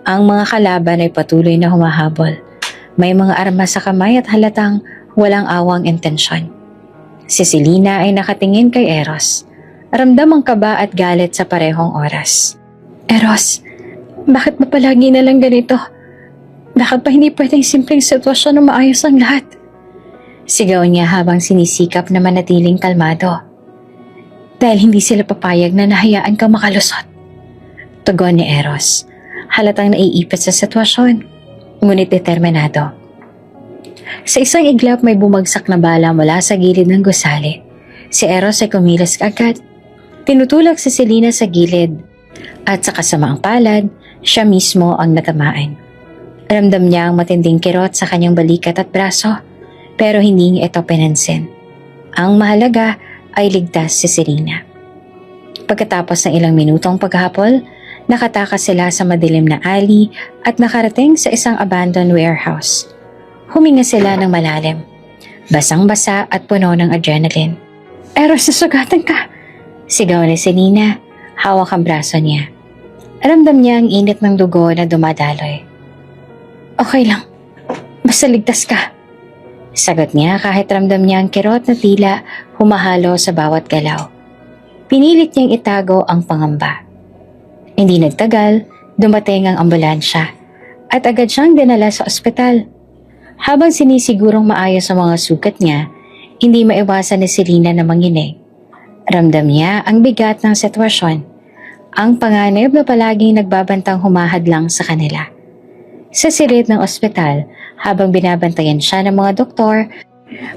Ang mga kalaban ay patuloy na humahabol. May mga armas sa kamay at halatang walang awang intensyon. Si Selena ay nakatingin kay Eros. Ramdam ang kaba at galit sa parehong oras. Eros, bakit ba palagi na lang ganito? Bakit ba hindi pwedeng simpleng sitwasyon na maayos ang lahat? Sigaw niya habang sinisikap na manatiling kalmado. Dahil hindi sila papayag na nahayaan kang makalusot. Tugon ni Eros. Halatang naiipit sa sitwasyon, ngunit determinado. Sa isang iglap may bumagsak na bala mula sa gilid ng gusali. Si Eros ay kumilos agad. Tinutulak si Selena sa gilid at sa kasamaang palad, siya mismo ang natamaan. Ramdam niya ang matinding kirot sa kanyang balikat at braso, pero hindi niya ito pinansin. Ang mahalaga ay ligtas si Selena. Pagkatapos ng ilang minutong paghapol, nakatakas sila sa madilim na alley at nakarating sa isang abandoned warehouse. Huminga sila ng malalim, basang-basa at puno ng adrenaline. Eros, nasugatan ka! Sigaw ni Selena, hawak ang braso niya. Ramdam niya ang init ng dugo na dumadaloy. Okay lang, basta ligtas ka. Sagot niya kahit ramdam niya ang kirot na tila humahalo sa bawat galaw. Pinilit niyang itago ang pangamba. Hindi nagtagal, dumating ang ambulansya at agad siyang dinala sa ospital. Habang sinisigurong maayos ang mga sugat niya, hindi maiwasan ni Selena na manginig. Ramdam niya ang bigat ng sitwasyon, ang panganib na palaging nagbabantang humahadlang sa kanila. Sa silid ng ospital, habang binabantayan siya ng mga doktor,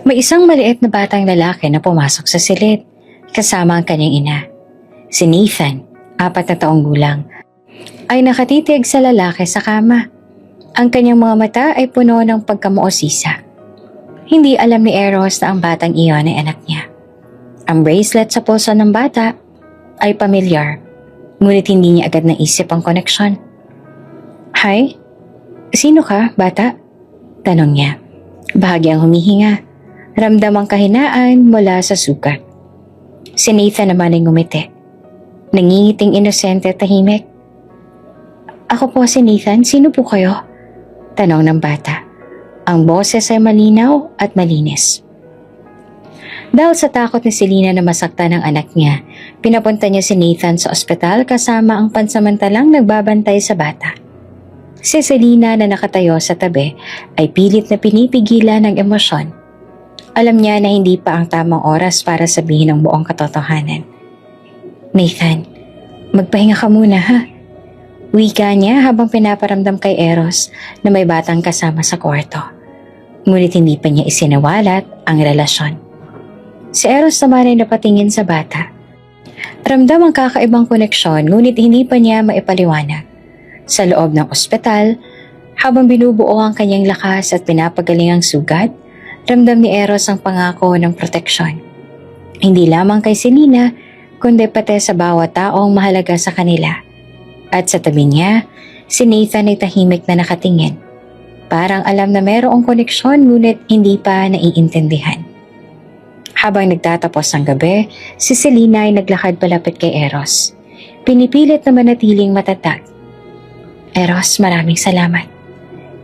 may isang maliit na batang lalaki na pumasok sa silid, kasama ang kanyang ina. Si Nathan, 4 na taong gulang, ay nakatitig sa lalaki sa kama. Ang kanyang mga mata ay puno ng pagkamuosisa. Hindi alam ni Eros na ang batang iyon ay anak niya. Ang bracelet sa pulso ng bata ay pamilyar, ngunit hindi niya agad naisip ang koneksyon. Hi? Sino ka, bata? Tanong niya. Bahagyang humihinga. Ramdam ang kahinaan mula sa sugat. Si Nathan naman ay ngumiti. Nangingiting inosente at tahimik. Ako po si Nathan, sino po kayo? Tanong ng bata. Ang boses ay malinaw at malinis. Dahil sa takot ni Selena na masaktan ng anak niya, pinapunta niya si Nathan sa ospital kasama ang pansamantalang nagbabantay sa bata. Si Selena na nakatayo sa tabi ay pilit na pinipigilan ng emosyon. Alam niya na hindi pa ang tamang oras para sabihin ang buong katotohanan. Nathan, magpahinga ka muna ha. Wika niya habang pinaparamdam kay Eros na may batang kasama sa kwarto. Ngunit hindi pa niya isinawalat ang relasyon. Si Eros naman ay napatingin sa bata. Ramdam ang kakaibang koneksyon ngunit hindi pa niya maipaliwanag. Sa loob ng ospital, habang binubuo ang kanyang lakas at pinapagaling ang sugat, ramdam ni Eros ang pangako ng proteksyon. Hindi lamang kay Selena, kundi pati sa bawat taong mahalaga sa kanila. At sa tabi niya, si Nathan ay tahimik na nakatingin. Parang alam na mayroong koneksyon ngunit hindi pa naiintindihan. Habang nagtatapos ang gabi, si Selena ay naglakad palapit kay Eros. Pinipilit na manatiling matatag. Eros, maraming salamat.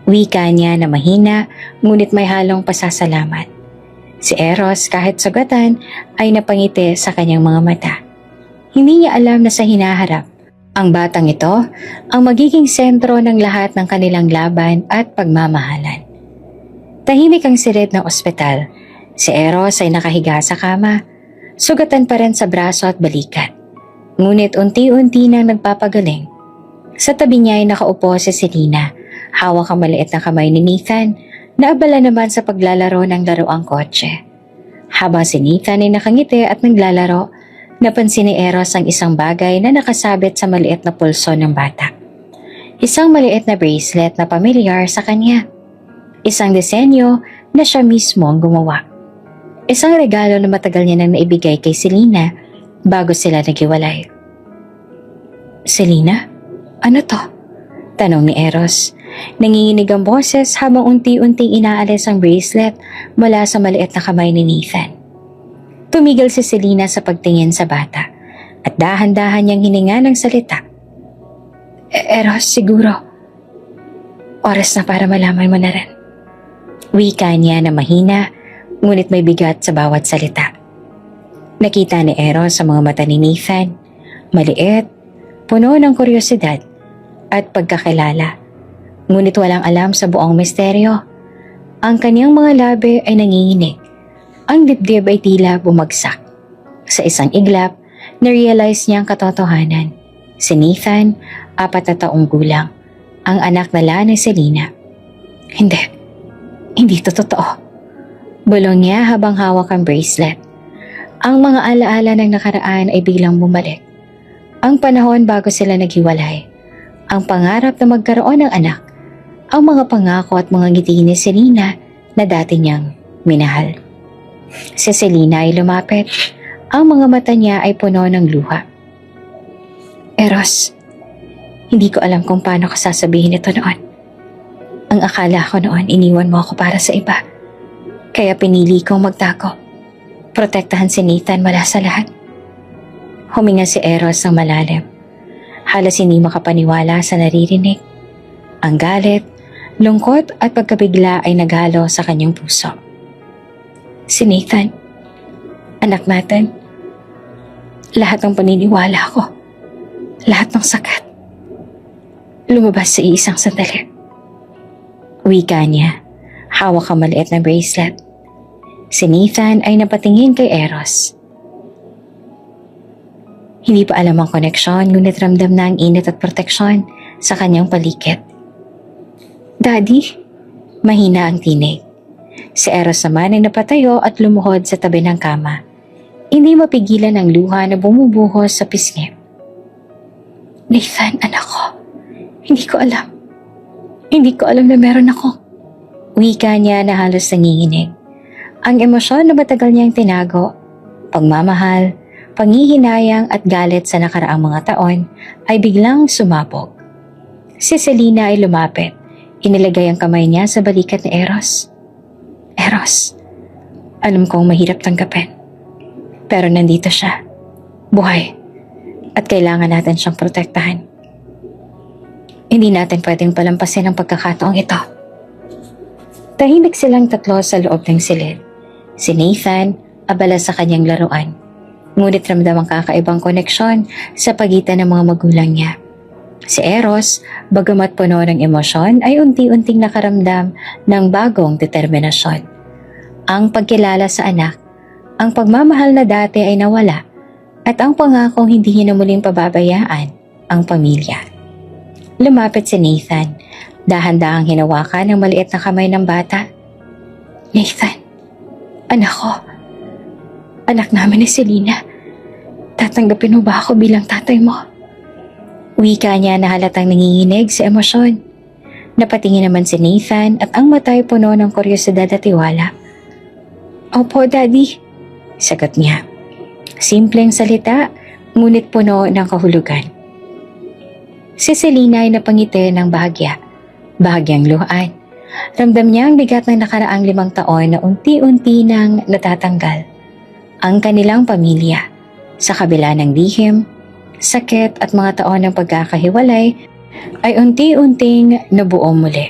Wika niya na mahina, ngunit may halong pasasalamat. Si Eros kahit sugatan ay napangiti sa kanyang mga mata. Hindi niya alam na sa hinaharap, ang batang ito ang magiging sentro ng lahat ng kanilang laban at pagmamahalan. Tahimik ang silid ng ospital. Si Eros ay nakahiga sa kama, sugatan pa rin sa braso at balikat. Ngunit unti-unti nang nagpapagaling. Sa tabi niya ay nakaupo si Selena, hawak ang maliit na kamay ni Nathan, na abala naman sa paglalaro ng laruang kotse. Habang si Nathan ay nakangiti at naglalaro, napansin ni Eros ang isang bagay na nakasabit sa maliit na pulso ng bata. Isang maliit na bracelet na pamilyar sa kanya. Isang disenyo na siya mismo ang gumawa. Isang regalo na matagal niya nang naibigay kay Selena bago sila naghiwalay. Selena? Ano to? Tanong ni Eros. Nanginginig ang boses habang unti-unting inaalis ang bracelet mula sa maliit na kamay ni Nathan. Tumigil si Selena sa pagtingin sa bata at dahan-dahan niyang hininga ng salita. Eros, siguro. Oras na para malaman mo na rin. Wika niya na mahina, ngunit may bigat sa bawat salita. Nakita ni Eros sa mga mata ni Nathan, maliit, puno ng kuryosidad at pagkakilala. Ngunit walang alam sa buong misteryo. Ang kanyang mga labi ay nanginginig. Ang dibdib ay tila bumagsak. Sa isang iglap, na-realize niya ang katotohanan. Si Nathan, 4 na taong gulang, ang anak nila ni Selena. Hindi to totoo. Bulong niya habang hawak ang bracelet. Ang mga alaala ng nakaraan ay biglang bumalik. Ang panahon bago sila naghiwalay. Ang pangarap na magkaroon ng anak. Ang mga pangako at mga ngiti ni Selena na dati niyang minahal. Si Selena ay lumapit. Ang mga mata niya ay puno ng luha. Eros, hindi ko alam kung paano ko sasabihin ito noon. Ang akala ko noon iniwan mo ako para sa iba. Kaya pinili kong magtago. Protektahan si Nathan mula sa lahat. Huminga si Eros ng malalim. Halos hindi makapaniwala sa naririnig. Ang galit, lungkot at pagkabigla ay naghalo sa kanyang puso. Si Nathan, anak natin, lahat ng paniniwala ko, lahat ng sakat, lumabas sa iisang sandali. Wika niya, hawak ang maliit na bracelet. Si Nathan ay napatingin kay Eros. Hindi pa alam ang koneksyon, ngunit ramdam na ang init at proteksyon sa kanyang paligid. Daddy, mahina ang tinig. Si Eros naman ay napatayo at lumuhod sa tabi ng kama. Hindi mapigilan ang luha na bumubuhos sa pisngi. Nathan, anak ko, hindi ko alam. Hindi ko alam na meron ako. Wika niya na halos nanginginig. Ang emosyon na matagal niyang tinago, pagmamahal, panghihinayang at galit sa nakaraang mga taon ay biglang sumabog. Si Selena ay lumapit. Inilagay ang kamay niya sa balikat ni Eros. Eros, alam kong mahirap tanggapin. Pero nandito siya. Buhay. At kailangan natin siyang protektahan. Hindi natin pwedeng palampasin ang pagkakataong ito. Tahimik silang tatlo sa loob ng silid. Si Nathan, abala sa kanyang laruan. Ngunit ramdam ang kakaibang koneksyon sa pagitan ng mga magulang niya. Si Eros, bagamat puno ng emosyon, ay unti-unting nakaramdam ng bagong determinasyon. Ang pagkilala sa anak, ang pagmamahal na dati ay nawala, at ang pangakong hindi niya na muling pababayaan ang pamilya. Lumapit si Nathan, dahan-dahang hinawakan ang maliit na kamay ng bata. Nathan, anak ko, anak namin ni Selena. Tatanggapin mo ba ako bilang tatay mo? Wika niya na halatang nanginginig sa emosyon. Napatingin naman si Nathan at ang mata ay puno ng kuryosidad at tiwala. Opo, Daddy, sagot niya. Simpleng salita, ngunit puno ng kahulugan. Si Selena ay napangiti ng bahagyang luhaan. Ramdam niya ang bigat ng nakaraang 5 taon na unti-unti nang natatanggal. Ang kanilang pamilya, sa kabila ng lihim, sakit at mga taon ng pagkakahiwalay, ay unti-unting nabuo muli.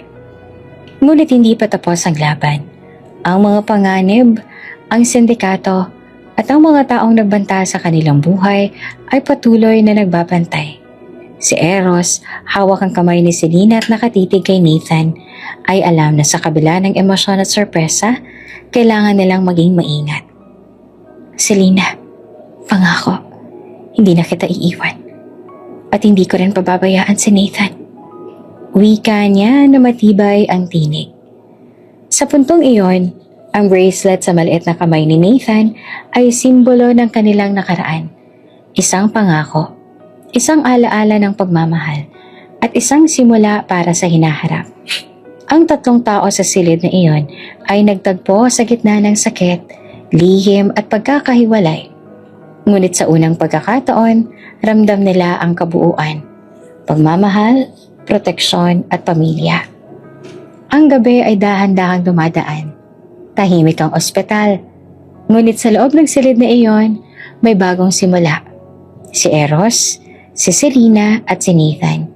Ngunit hindi pa tapos ang laban. Ang mga panganib, ang sindikato, at ang mga taong nagbanta sa kanilang buhay ay patuloy na nagbabantay. Si Eros, hawak ang kamay ni Selena at nakatitig kay Nathan, ay alam na sa kabila ng emosyon at sorpresa, kailangan nilang maging maingat. Selena, pangako, hindi na kita iiwan. At hindi ko rin pababayaan si Nathan. Wika niya na matibay ang tinig. Sa puntong iyon, ang bracelet sa maliit na kamay ni Nathan ay simbolo ng kanilang nakaraan. Isang pangako, isang alaala ng pagmamahal, at isang simula para sa hinaharap. Ang 3 tao sa silid na iyon ay nagtagpo sa gitna ng sakit, lihim at pagkakahiwalay. Ngunit sa unang pagkakataon, ramdam nila ang kabuuan, pagmamahal, proteksyon at pamilya. Ang gabi ay dahan-dahang dumadaan. Tahimik ang ospital. Ngunit sa loob ng silid na iyon, may bagong simula. Si Eros, si Selena at si Nathan.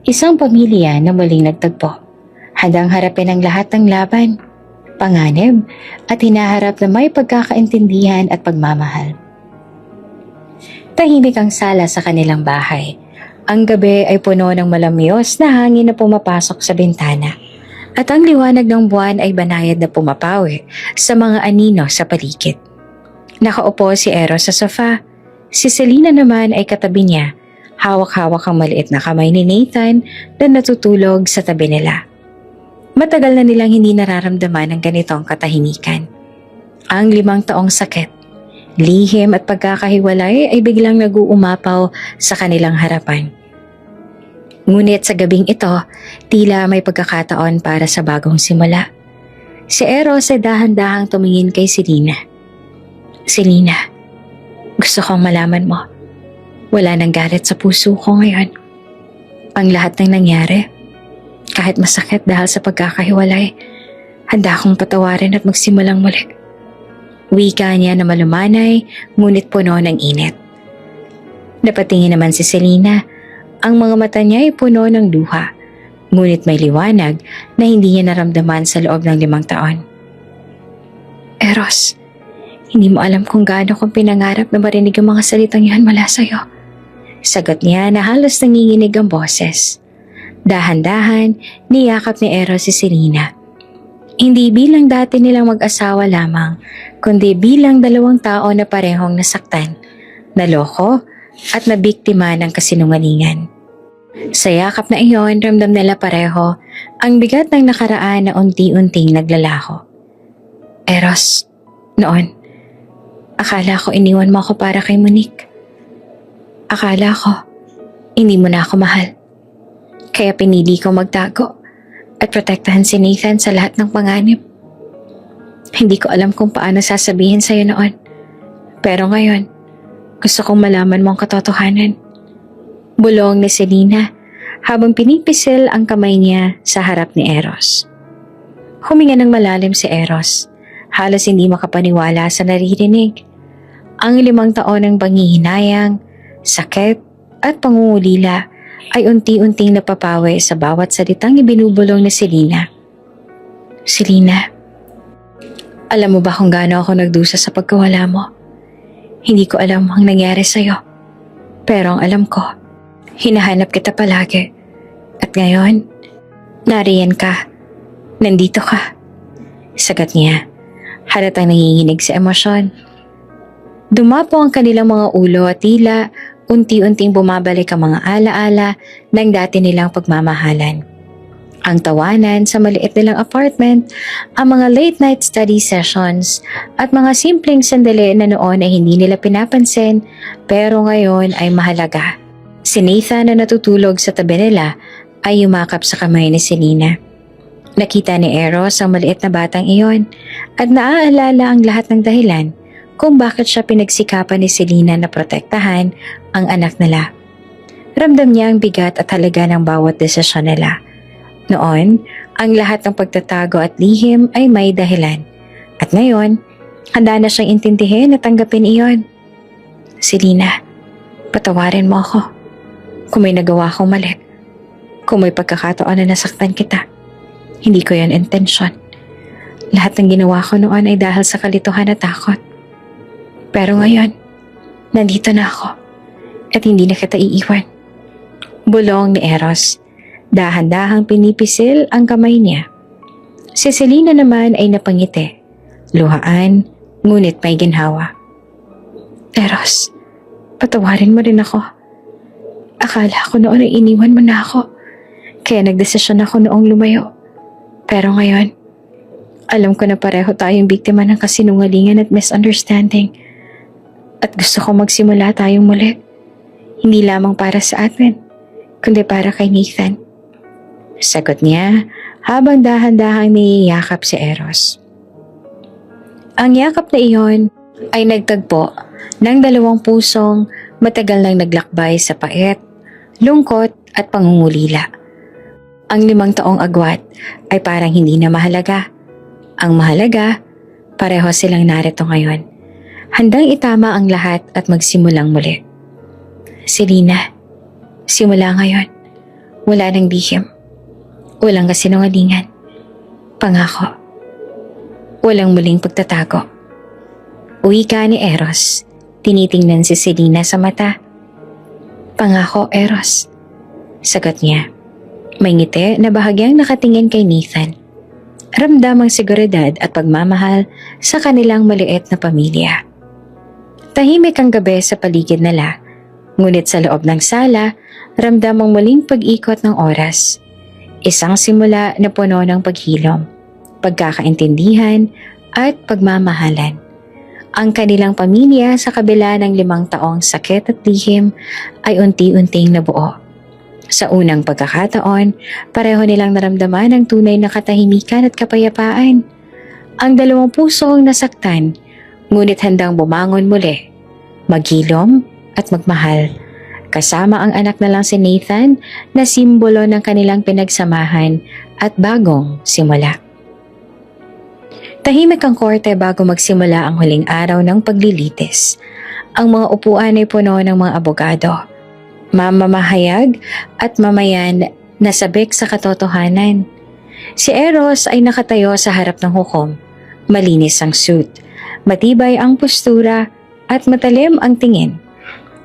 Isang pamilya na muling nagtagpo. Handang harapin ang lahat ng laban, panganib at hinaharap na may pagkakaintindihan at pagmamahal. Tahimik ang sala sa kanilang bahay. Ang gabi ay puno ng malamyos na hangin na pumapasok sa bintana. At ang liwanag ng buwan ay banayad na pumapawi sa mga anino sa paligid. Nakaupo si Eros sa sofa, Si Selena naman ay katabi niya, hawak-hawak ang maliit na kamay ni Nathan na natutulog sa tabi nila. Matagal na nilang hindi nararamdaman ang ganitong katahimikan. Ang 5 taong sakit, lihim at pagkakahiwalay ay biglang nag-uumapaw sa kanilang harapan. Ngunit sa gabing ito, tila may pagkakataon para sa bagong simula. Si Eros ay dahan-dahang tumingin kay Selena. Selena, gusto kong malaman mo, wala nang galit sa puso ko ngayon. Ang lahat ng nangyari, kahit masakit dahil sa pagkakahiwalay, handa akong patawarin at magsimulang muli. Wika niya na malumanay, ngunit puno ng init. Napatingin naman si Selena. Ang mga mata niya ay puno ng luha, ngunit may liwanag na hindi niya naramdaman sa loob ng 5 taon. Eros, hindi mo alam kung gaano kong pinangarap na marinig ang mga salitang yan mula sa'yo. Sagot niya na halos nanginginig ang boses. Dahan-dahan, niyakap ni Eros si Selena. Hindi bilang dati nilang mag-asawa lamang, kundi bilang 2 tao na parehong nasaktan, naloko at nabiktima ng kasinungalingan. Sa yakap na iyon, ramdam nila pareho ang bigat ng nakaraan na unti-unting naglalaho. Eros, noon, akala ko iniwan mo ako para kay Monique. Akala ko, hindi mo na ako mahal. Kaya pinili ko magtago at protektahan si Nathan sa lahat ng panganib. Hindi ko alam kung paano sasabihin sa'yo noon. Pero ngayon, gusto kong malaman mo ang katotohanan. Bulong ni Selena habang pinipisil ang kamay niya sa harap ni Eros. Huminga ng malalim si Eros. Halos hindi makapaniwala sa naririnig. Ang 5 taon ng panghihinayang, sakit at pangungulila ay unti-unting napapawi sa bawat salitang ibinubulong ni Selena. Selena, alam mo ba kung gaano ako nagdusa sa pagkawala mo? Hindi ko alam ang nangyari sa'yo. Pero ang alam ko, hinahanap kita palagi. At ngayon, nariyan ka. Nandito ka. Sagat niya. Halatang nanginginig sa emosyon. Dumapo ang kanilang mga ulo at tila unti-unting bumabalik ang mga alaala ng dati nilang pagmamahalan. Ang tawanan sa maliit nilang apartment, ang mga late night study sessions at mga simpleng sandali na noon ay hindi nila pinapansin pero ngayon ay mahalaga. Si Nathan na natutulog sa tabi nila ay yumakap sa kamay ni Selena. Nakita ni Eros ang maliit na batang iyon at naaalala ang lahat ng dahilan kung bakit siya pinagsikapan ni Selena na protektahan ang anak nila. Ramdam niya ang bigat at halaga ng bawat desisyon nila. Noon, ang lahat ng pagtatago at lihim ay may dahilan. At ngayon, handa na siyang intindihin at tanggapin iyon. Selena, patawarin mo ako. Kung may nagawa akong mali, kung may pagkakataon na nasaktan kita, hindi ko yan intensyon. Lahat ng ginawa ko noon ay dahil sa kalituhan at takot. Pero ngayon, nandito na ako at hindi na kita iiwan. Bulong ni Eros. Dahan-dahang pinipisil ang kamay niya. Si Selena naman ay napangiti. Luhaan, ngunit may ginhawa. Eros, patawarin mo rin ako. Akala ko noon ay iniwan mo na ako. Kaya nagdesisyon ako noong lumayo. Pero ngayon, alam ko na pareho tayong biktima ng kasinungalingan at misunderstanding. At gusto ko magsimula tayong muli. Hindi lamang para sa atin, kundi para kay Nathan. Sagot niya habang dahan-dahang niyayakap si Eros. Ang yakap na iyon ay nagtagpo ng 2 pusong matagal nang naglakbay sa pait, lungkot at pangungulila. Ang 5 taong agwat ay parang hindi na mahalaga. Ang mahalaga, pareho silang narito ngayon. Handang itama ang lahat at magsimulang muli. Selena, simula ngayon, wala nang lihim. Walang kasinungalingan. Pangako. Walang muling pagtatago. Wika ni Eros. Tinitingnan si Selena sa mata. Pangako, Eros. Sagot niya. May ngiti na bahagyang nakatingin kay Nathan. Ramdam ang seguridad at pagmamahal sa kanilang maliit na pamilya. Tahimik ang gabi sa paligid nila, ngunit sa loob ng sala, ramdam ang muling pag-ikot ng oras. Isang simula na puno ng paghilom, pagkakaintindihan at pagmamahalan. Ang kanilang pamilya sa kabila ng 5 taong sakit at lihim ay unti-unting nabuo. Sa unang pagkakataon, pareho nilang naramdaman ang tunay na katahimikan at kapayapaan. Ang 2 puso ang nasaktan, ngunit handang bumangon muli, maghilom at magmahal. Kasama ang anak na lang si Nathan na simbolo ng kanilang pinagsamahan at bagong simula. Tahimik ang korte bago magsimula ang huling araw ng paglilitis. Ang mga upuan ay puno ng mga abogado, mamamahayag at mamayan na sabik sa katotohanan. Si Eros ay nakatayo sa harap ng hukom. Malinis ang suit, matibay ang postura at matalim ang tingin.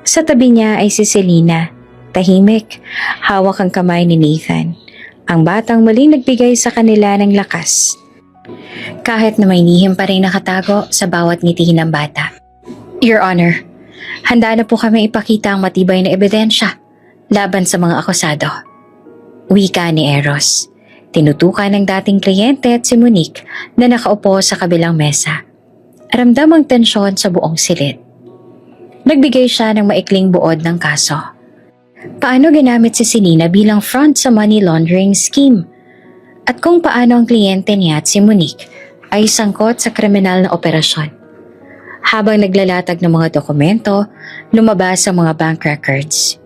Sa tabi niya ay si Selena, tahimik, hawak ang kamay ni Nathan. Ang batang muling nagbigay sa kanila ng lakas. Kahit na may lihim pa rin nakatago sa bawat ngiti ng bata. Your Honor, handa na po kami ipakita ang matibay na ebidensya laban sa mga akusado. Wika ni Eros. Tinutukan ng dating kliyente at si Monique na nakaupo sa kabilang mesa. Ramdam ang tensyon sa buong silid. Nagbigay siya ng maikling buod ng kaso. Paano ginamit si Selena bilang front sa money laundering scheme? At kung paano ang kliyente niya at si Monique ay sangkot sa kriminal na operasyon. Habang naglalatag ng mga dokumento, lumabas ang mga bank records,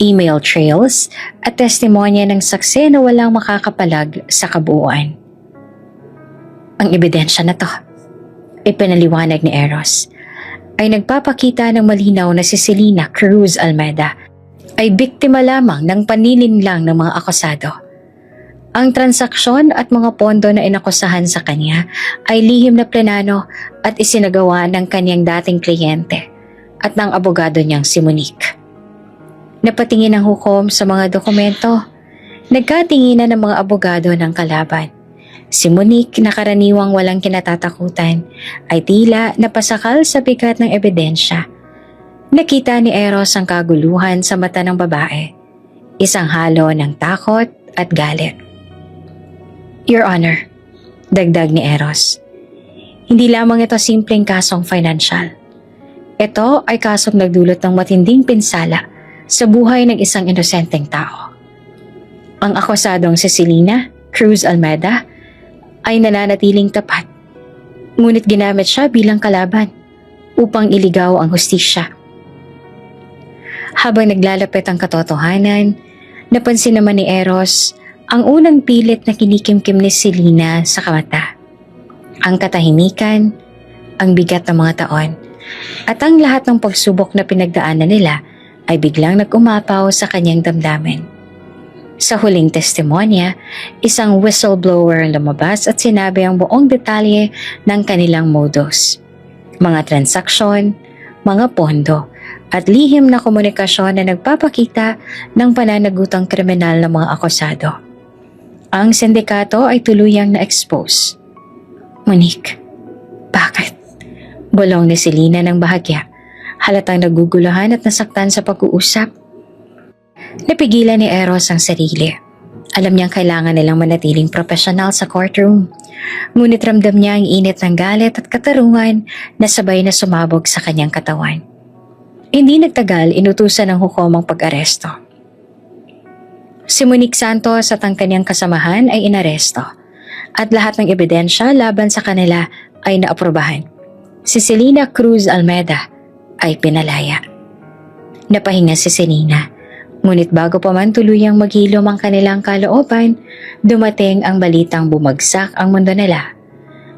email trails at testimonya ng saksi na walang makakapalag sa kabuuan. Ang ebidensya na to, ipinaliwanag ni Eros, ay nagpapakita ng malinaw na si Selena Cruz Almeida ay biktima lamang ng paninlinlang ng mga akusado. Ang transaksyon at mga pondo na inakusahan sa kanya ay lihim na plenano at isinagawa ng kanyang dating kliyente at ng abogado niyang si Monique. Napatingin ang hukom sa mga dokumento. Nagkatinginan ng mga abogado ng kalaban. Si Monique na karaniwang walang kinatatakutan ay tila napasakal sa bigat ng ebidensya. Nakita ni Eros ang kaguluhan sa mata ng babae, isang halo ng takot at galit. Your Honor, dagdag ni Eros, hindi lamang ito simpleng kasong financial. Ito ay kasong nagdulot ng matinding pinsala sa buhay ng isang inosenteng tao. Ang akusadong si Selena Cruz Almeida ay nananatiling tapat, ngunit ginamit siya bilang kalaban upang iligaw ang hustisya. Habang naglalapit ang katotohanan, napansin naman ni Eros ang unang pilit na kinikimkim ni Selena sa kamata. Ang katahimikan, ang bigat ng mga taon, at ang lahat ng pagsubok na pinagdaanan nila ay biglang nag-umapaw sa kanyang damdamin. Sa huling testimonya, isang whistleblower ang lumabas at sinabi ang buong detalye ng kanilang modus. Mga transaksyon, mga pondo, at lihim na komunikasyon na nagpapakita ng pananagutang kriminal ng mga akusado. Ang sindikato ay tuluyang na-expose. Monique, bakit? Bulong ni Selena ng bahagya, halatang naguguluhan at nasaktan sa pag-uusap. Napigilan ni Eros ang sarili. Alam niyang kailangan nilang manatiling profesional sa courtroom. Ngunit ramdam niya ang init ng galit at katarungan na sabay na sumabog sa kanyang katawan. Hindi nagtagal, inutusan ng hukom ang pag-aresto. Si Monique Santos at ang kanyang kasamahan ay inaresto at lahat ng ebidensya laban sa kanila ay naaprobahan. Si Selena Cruz Almeida ay pinalaya. Napahinga si Selena, ngunit bago pa man tuluyang maghilom ang kanilang kalooban, dumating ang balitang bumagsak ang mundo nila.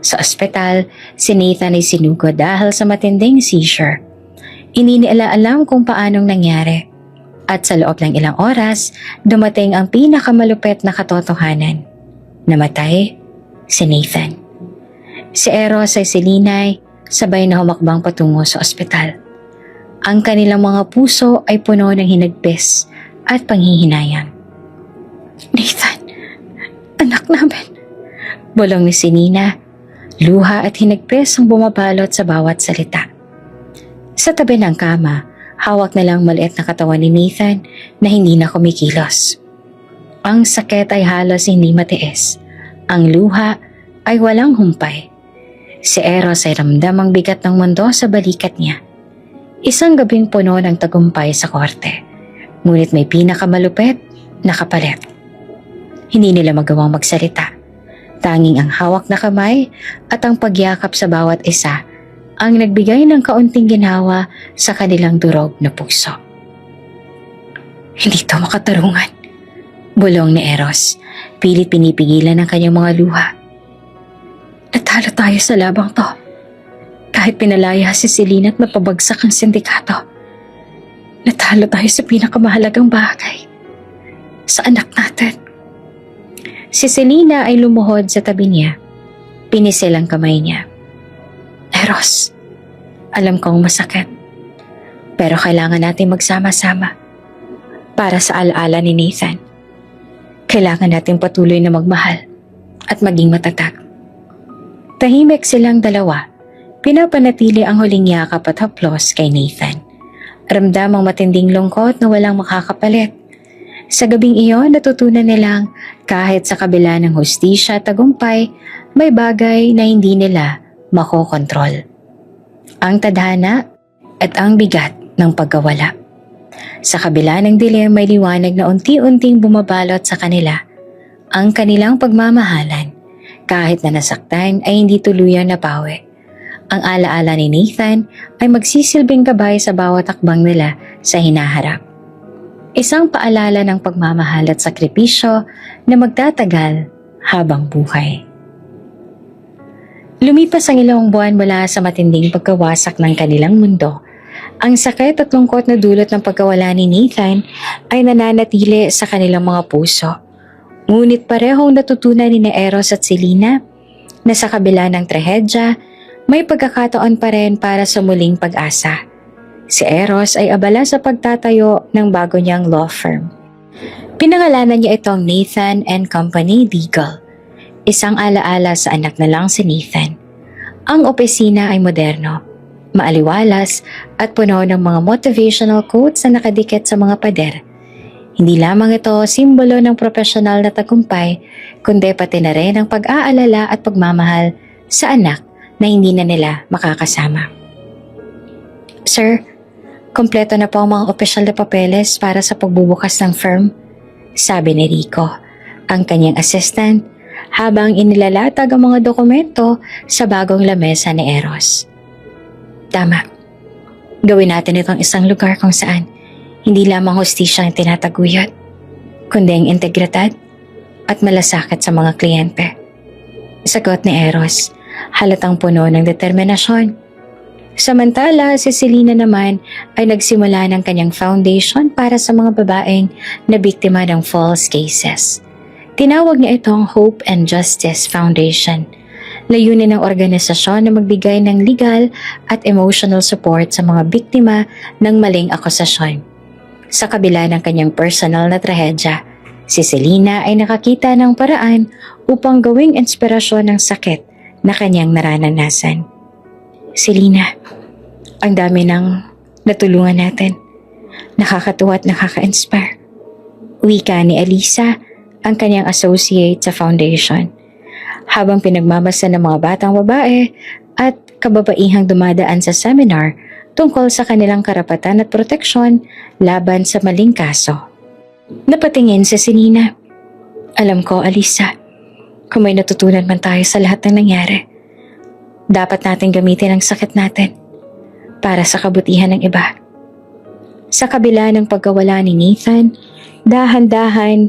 Sa ospital, si Nathan ay sinugod dahil sa matinding seizure. Ininiala-alam kung paanong nangyari. At sa loob ng ilang oras, dumating ang pinakamalupit na katotohanan. Namatay si Nathan. Si Eros ay Selena sabay na humakbang patungo sa ospital. Ang kanilang mga puso ay puno ng hinagpis at panghihinayang. Nathan, anak namin. Bulong ni Selena, luha at hinagpis ang bumabalot sa bawat salita. Sa tabi ng kama, hawak na lang maliit na katawan ni Nathan na hindi na kumikilos. Ang sakit ay halos hindi matiis. Ang luha ay walang humpay. Si Eros ay ramdam ang bigat ng mundo sa balikat niya. Isang gabing puno ng tagumpay sa korte. Ngunit may pinakamalupit na kapalit. Hindi nila magawang magsalita. Tanging ang hawak na kamay at ang pagyakap sa bawat isa ang nagbigay ng kaunting ginhawa sa kanilang durog na puso. Hindi to makatarungan, bulong ni Eros, pilit pinipigilan ng kanyang mga luha. Natalo tayo sa labang to. Kahit pinalaya si Selena at mapabagsak ang sindikato, natalo tayo sa pinakamahalagang bagay, sa anak natin. Si Selena ay lumuhod sa tabi niya. Pinisil ang kamay niya. Eros, alam kong masakit, pero kailangan natin magsama-sama para sa alaala ni Nathan. Kailangan natin patuloy na magmahal at maging matatag. Tahimik silang dalawa, pinapanatili ang huling yakap at haplos kay Nathan. Ramdam ang matinding lungkot na walang makakapalit. Sa gabing iyon, natutunan nilang kahit sa kabila ng hustisya at tagumpay, may bagay na hindi nila makokontrol. Ang tadhana at ang bigat ng pagkawala. Sa kabila ng dilim, may liwanag na unti-unting bumabalot sa kanila. Ang kanilang pagmamahalan, kahit na nasaktan, ay hindi tuluyan napawi. Ang alaala ni Nathan ay magsisilbing gabay sa bawat akbang nila sa hinaharap. Isang paalala ng pagmamahal at sakripisyo na magtatagal habang buhay. Lumipas ang ilang buwan mula sa matinding pagkawasak ng kanilang mundo. Ang sakit at lungkot na dulot ng pagkawala ni Nathan ay nananatili sa kanilang mga puso. Ngunit parehong natutunan ni Eros at Selena na sa kabila ng trahedya, may pagkakataon pa rin para sa muling pag-asa. Si Eros ay abala sa pagtatayo ng bago niyang law firm. Pinangalanan niya itong Nathan and Company Legal. Isang alaala sa anak na lang si Nathan. Ang opisina ay moderno, maaliwalas at puno ng mga motivational quotes na nakadikit sa mga pader. Hindi lamang ito simbolo ng profesional na tagumpay, kundi pati na rin ang pag-aalala at pagmamahal sa anak na hindi na nila makakasama. Sir, kompleto na po ang mga opisyal na papeles para sa pagbubukas ng firm, sabi ni Rico, ang kanyang assistant, habang inilalatag ang mga dokumento sa bagong lamesa ni Eros. Tama. Gawin natin itong isang lugar kung saan hindi lamang hustisya ang tinataguyod, kundi ang integridad at malasakit sa mga kliyente. Sagot ni Eros, halatang puno ng determinasyon. Samantala, si Selena naman ay nagsimula ng kanyang foundation para sa mga babaeng na biktima ng false cases. Tinawag niya itong Hope and Justice Foundation. Layunin ng organisasyon na magbigay ng legal at emotional support sa mga biktima ng maling akusasyon. Sa kabila ng kanyang personal na trahedya, si Selena ay nakakita ng paraan upang gawing inspirasyon ng sakit na kanyang naranasan. Selena, ang dami ng natulungan natin. Nakakatuwa at nakaka-inspire. Wika ni Elisa, ang kanyang associate sa foundation. Habang pinagmamasa ng mga batang babae at kababaihang dumadaan sa seminar tungkol sa kanilang karapatan at proteksyon laban sa maling kaso. Napatingin si Selena. Alam ko, Alisa, kung may natutunan man tayo sa lahat ng nangyari, dapat natin gamitin ang sakit natin para sa kabutihan ng iba. Sa kabila ng pagkawala ni Nathan, dahan-dahan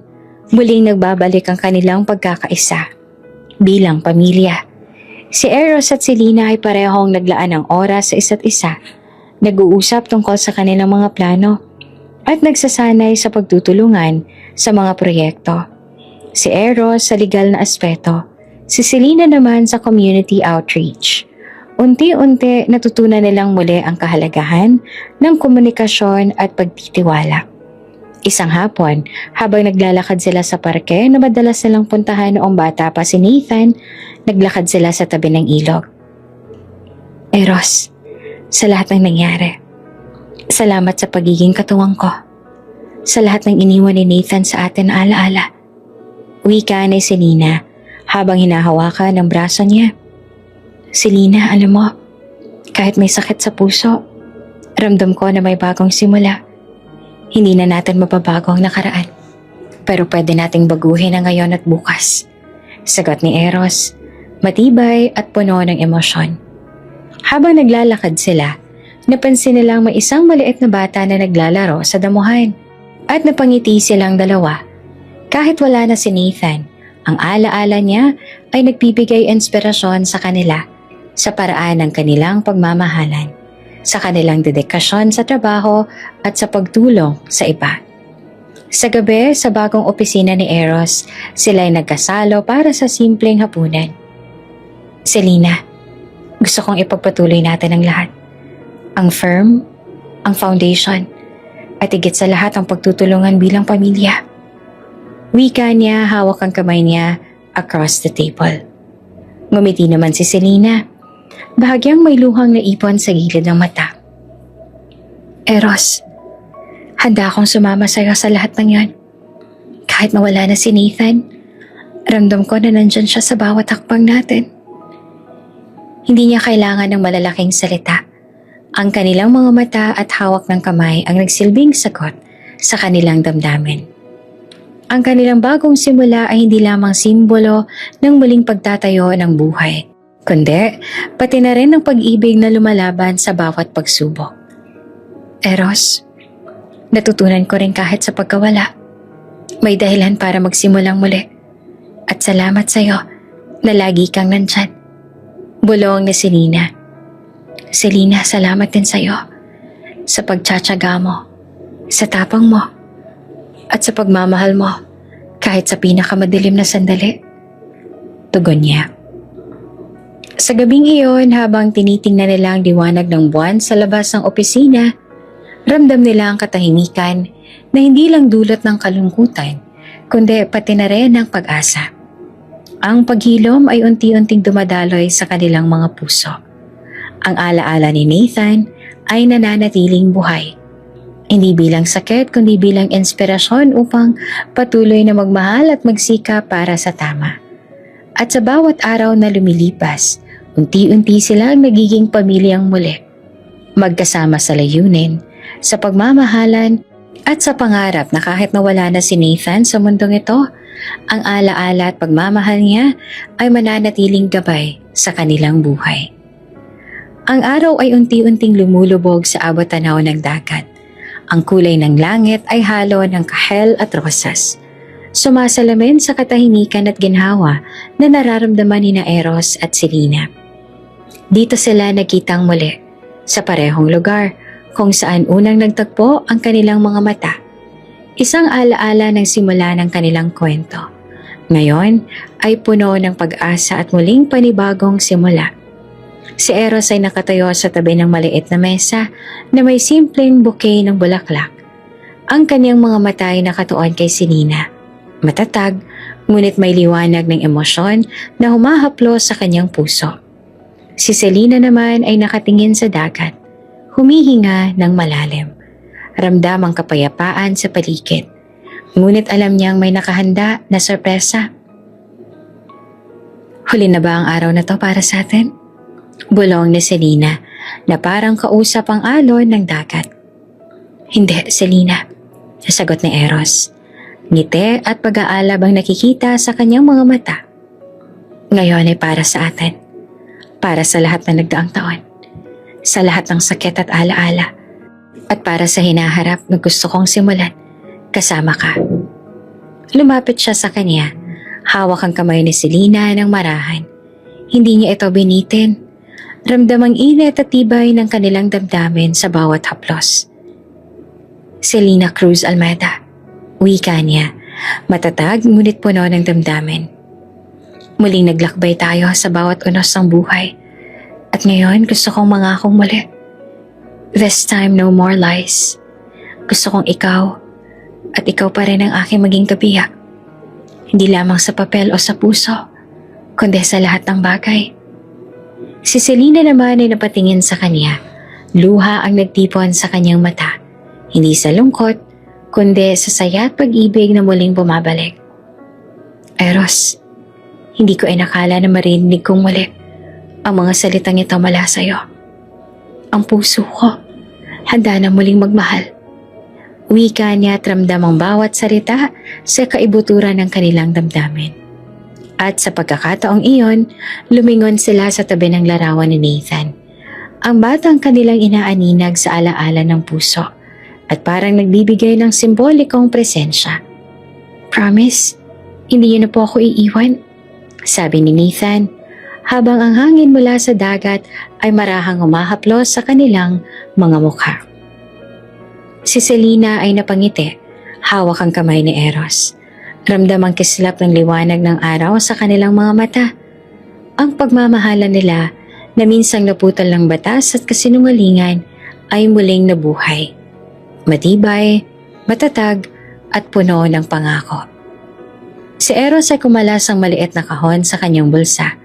muling nagbabalik ang kanilang pagkakaisa bilang pamilya. Si Eros at Selena ay parehong naglaan ng oras sa isa't isa, nag-uusap tungkol sa kanilang mga plano at nagsasanay sa pagtutulungan sa mga proyekto. Si Eros sa legal na aspeto, si Selena naman sa community outreach. Unti-unti natutunan nilang muli ang kahalagahan ng komunikasyon at pagtitiwala. Isang hapon, habang naglalakad sila sa parke na madalas nilang puntahan noong bata pa si Nathan, naglakad sila sa tabi ng ilog. Eros, sa lahat ng nangyari. Salamat sa pagiging katuwang ko. Sa lahat ng iniwan ni Nathan sa atin na alaala. Wika ni Selena habang hinahawakan ang braso niya. Selena, alam mo, kahit may sakit sa puso, ramdam ko na may bagong simula. Hindi na natin mababago ang nakaraan. Pero pwede nating baguhin ang ngayon at bukas. Sagot ni Eros, matibay at puno ng emosyon. Habang naglalakad sila, napansin nilang may isang maliit na bata na naglalaro sa damuhan. At napangiti silang dalawa. Kahit wala na si Nathan, ang alaala niya ay nagbibigay inspirasyon sa kanila sa paraan ng kanilang pagmamahalan, sa kanilang dedikasyon sa trabaho at sa pagtulong sa iba. Sa gabi, sa bagong opisina ni Eros, sila ay nagkasalo para sa simpleng hapunan. Selena, gusto kong ipagpatuloy natin ang lahat. Ang firm, ang foundation, at higit sa lahat ang pagtutulungan bilang pamilya. Wika niya, hawak ang kamay niya across the table. Ngumiti naman si Selena. Bahagyang may luhang naipon sa gilid ng mata. Eros, handa akong sumama sa'yo sa lahat ng yon. Kahit mawala na si Nathan, ramdam ko na nandyan siya sa bawat hakbang natin. Hindi niya kailangan ng malalaking salita. Ang kanilang mga mata at hawak ng kamay ang nagsilbing sagot sa kanilang damdamin. Ang kanilang bagong simula ay hindi lamang simbolo ng muling pagtatayo ng buhay, kundi pati na rin ng pag-ibig na lumalaban sa bawat pagsubok. Eros, natutunan ko rin kahit sa pagkawala, may dahilan para magsimulang muli. At salamat sa'yo na lagi kang nandyan. Bulong ni Selena. Selena, salamat din sa'yo sa pagtsatsaga mo, sa tapang mo, at sa pagmamahal mo kahit sa pinakamadilim na sandali. Tugon niya. Sa gabing iyon, habang tinitingnan nila ang liwanag ng buwan sa labas ng opisina, ramdam nila ang katahimikan na hindi lang dulot ng kalungkutan, kundi pati na rin ng pag-asa. Ang paghilom ay unti-unting dumadaloy sa kanilang mga puso. Ang alaala ni Nathan ay nananatiling buhay. Hindi bilang sakit kundi bilang inspirasyon upang patuloy na magmahal at magsika para sa tama. At sa bawat araw na lumilipas, unti-unti silang nagiging pamilyang muli. Magkasama sa layunin, sa pagmamahalan at sa pangarap na kahit nawala na si Nathan sa mundong ito, ang alaala at pagmamahal niya ay mananatiling gabay sa kanilang buhay. Ang araw ay unti-unting lumulubog sa abot-tanaw ng dagat. Ang kulay ng langit ay halo ng kahel at rosas. Sumasalamin sa katahimikan at ginhawa na nararamdaman ni Eros at Selena. Dito sila nagkitang muli, sa parehong lugar kung saan unang nagtagpo ang kanilang mga mata. Isang alaala ng simula ng kanilang kwento. Ngayon ay puno ng pag-asa at muling panibagong simula. Si Eros ay nakatayo sa tabi ng maliit na mesa na may simpleng bouquet ng bulaklak. Ang kanyang mga mata ay nakatuon kay Selena. Matatag, ngunit may liwanag ng emosyon na humahaplo sa kanyang puso. Si Selena naman ay nakatingin sa dagat, humihinga ng malalim. Ramdam ang kapayapaan sa paligid, ngunit alam niyang may nakahanda na sorpresa. Huli na ba ang araw na to para sa atin? Bulong ni Selena na parang kausap ang alon ng dagat. Hindi, Selena, sagot ni Eros. Ngiti at pag-aalab ang nakikita sa kanyang mga mata. Ngayon ay para sa atin. Para sa lahat na nagdaang taon. Sa lahat ng sakit at alaala. At para sa hinaharap na gusto kong simulan, kasama ka. Lumapit siya sa kanya. Hawak ang kamay ni Selena ng marahan. Hindi niya ito binitin. Ramdam ang init at tibay ng kanilang damdamin sa bawat haplos. Selena Cruz Almeida, wika niya, matatag ngunit puno ng damdamin. Muling naglakbay tayo sa bawat unos ng buhay. At ngayon gusto kong mangakong muli. This time no more lies. Gusto kong ikaw at ikaw pa rin ang aking maging kabiyak. Hindi lamang sa papel o sa puso, kundi sa lahat ng bagay. Si Selena naman ay napatingin sa kanya, Luha ang nagtipon sa kanyang mata, hindi sa lungkot, kundi sa saya at pag-ibig na muling bumabalik. Eros, hindi ko inakala na marinig kong muli ang mga salitang ito mula sa'yo. Ang puso ko, handa na muling magmahal. Wika niya at ramdam ang bawat salita sa kaibuturan ng kanilang damdamin. At sa pagkakataong iyon, lumingon sila sa tabi ng larawan ni Nathan. Ang batang kanilang inaaninag sa alaala ng puso at parang nagbibigay ng simbolikong presensya. Promise, hindi niyo na po ako iiwan, sabi ni Nathan, habang ang hangin mula sa dagat ay marahang humahaplos sa kanilang mga mukha. Si Selena ay napangiti, hawak ang kamay ni Eros. Ramdam ang kislap ng liwanag ng araw sa kanilang mga mata. Ang pagmamahalan nila na minsang naputol ng batas at kasinungalingan ay muling nabuhay. Matibay, matatag at puno ng pangako. Si Eros ay kumalas ang maliit na kahon sa kanyang bulsa.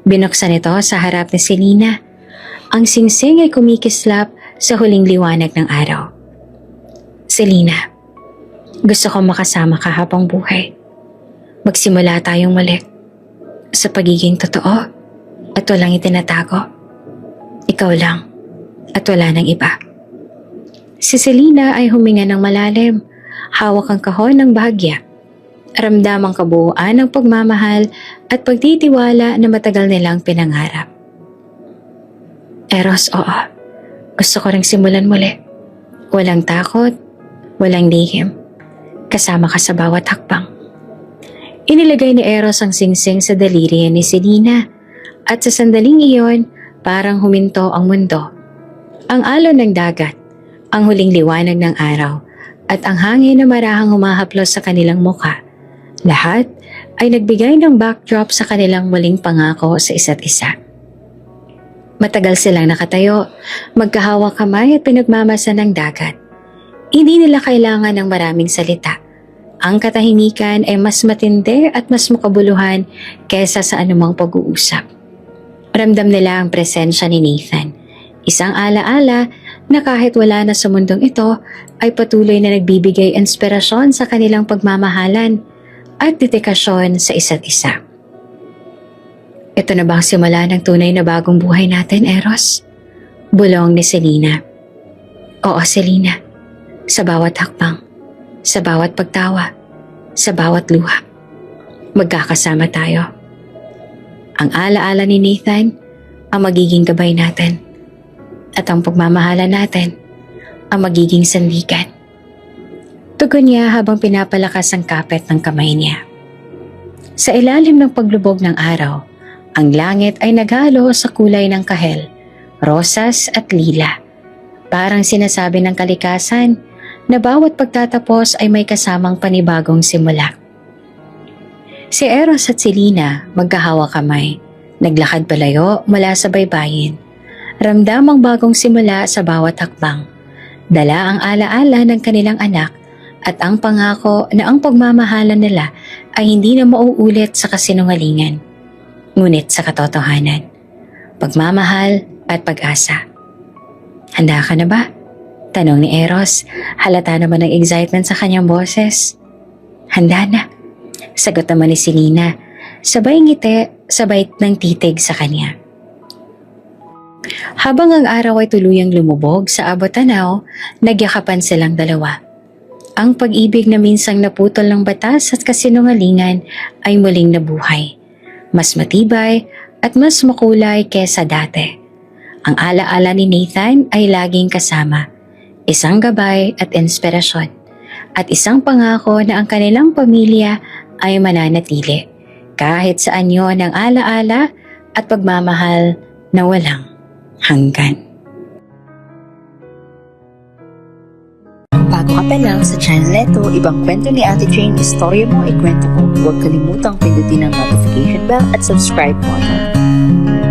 Binuksan ito sa harap ni Selena. Ang singsing ay kumikislap sa huling liwanag ng araw. Selena, gusto ko makasama ka habang buhay. Magsimula tayong muli sa pagiging totoo at walang itinatago. Ikaw lang at wala nang iba. Si Selena ay huminga ng malalim, hawak ang kahon ng bahagya. Ramdam ang kabuuan ng pagmamahal at pagtitiwala na matagal nilang pinangarap. Eros, oo. Gusto ko ring simulan muli. Walang takot, walang lihim. Kasama ka sa bawat hakbang. Inilagay ni Eros ang singsing sa daliri ni Selena at sa sandaling iyon parang huminto ang mundo. Ang alon ng dagat, ang huling liwanag ng araw at ang hangin na marahang humahaplos sa kanilang mukha. Lahat ay nagbigay ng backdrop sa kanilang muling pangako sa isa't isa. Matagal silang nakatayo, magkahawak kamay at pinagmamasan ng dagat. Hindi nila kailangan ng maraming salita. Ang katahimikan ay mas matindi at mas makabuluhan kaysa sa anumang pag-uusap. Ramdam nila ang presensya ni Nathan, isang alaala na kahit wala na sa mundong ito ay patuloy na nagbibigay inspirasyon sa kanilang pagmamahalan at dedikasyon sa isa't isa. Ito na ba ang simula ng tunay na bagong buhay natin, Eros? Bulong ni Selena. Oo, Selena. Sa bawat hakbang, sa bawat pagtawa, sa bawat luha, magkakasama tayo. Ang alaala ni Nathan ang magiging gabay natin at ang pagmamahalan natin ang magiging sandigan. Tugon niya habang pinapalakas ang kapit ng kamay niya. Sa ilalim ng paglubog ng araw, ang langit ay naghalo sa kulay ng kahel, rosas at lila. Parang sinasabi ng kalikasan na bawat pagtatapos ay may kasamang panibagong simula. Si Eros at Selena magkahawak kamay, naglakad palayo mula sa baybayin. Ramdam ang bagong simula sa bawat hakbang. Dala ang alaala ng kanilang anak at ang pangako na ang pagmamahalan nila ay hindi na mauulit sa kasinungalingan, ngunit sa katotohanan, pagmamahal at pag-asa. Handa ka na ba? Tanong ni Eros, halata naman ng excitement sa kanyang boses. Handa na, sagot naman ni Selena, sabay ngiti, sabay ng titig sa kanya. Habang ang araw ay tuluyang lumubog sa abot-tanaw, nagyakapan silang dalawa. Ang pag-ibig na minsang naputol ng batas at kasinungalingan ay muling nabuhay. Mas matibay at mas makulay kesa dati. Ang alaala ni Nathan ay laging kasama. Isang gabay at inspirasyon, at isang pangako na ang kanilang pamilya ay mananatili kahit sa anyo ng alaala at pagmamahal na walang hanggan. Bago ka pa lang sa channel neto, ibang kwento ni Ate Jane, istorya mo, ikwento ko. Huwag kalimutang pindutin ang notification bell at subscribe button.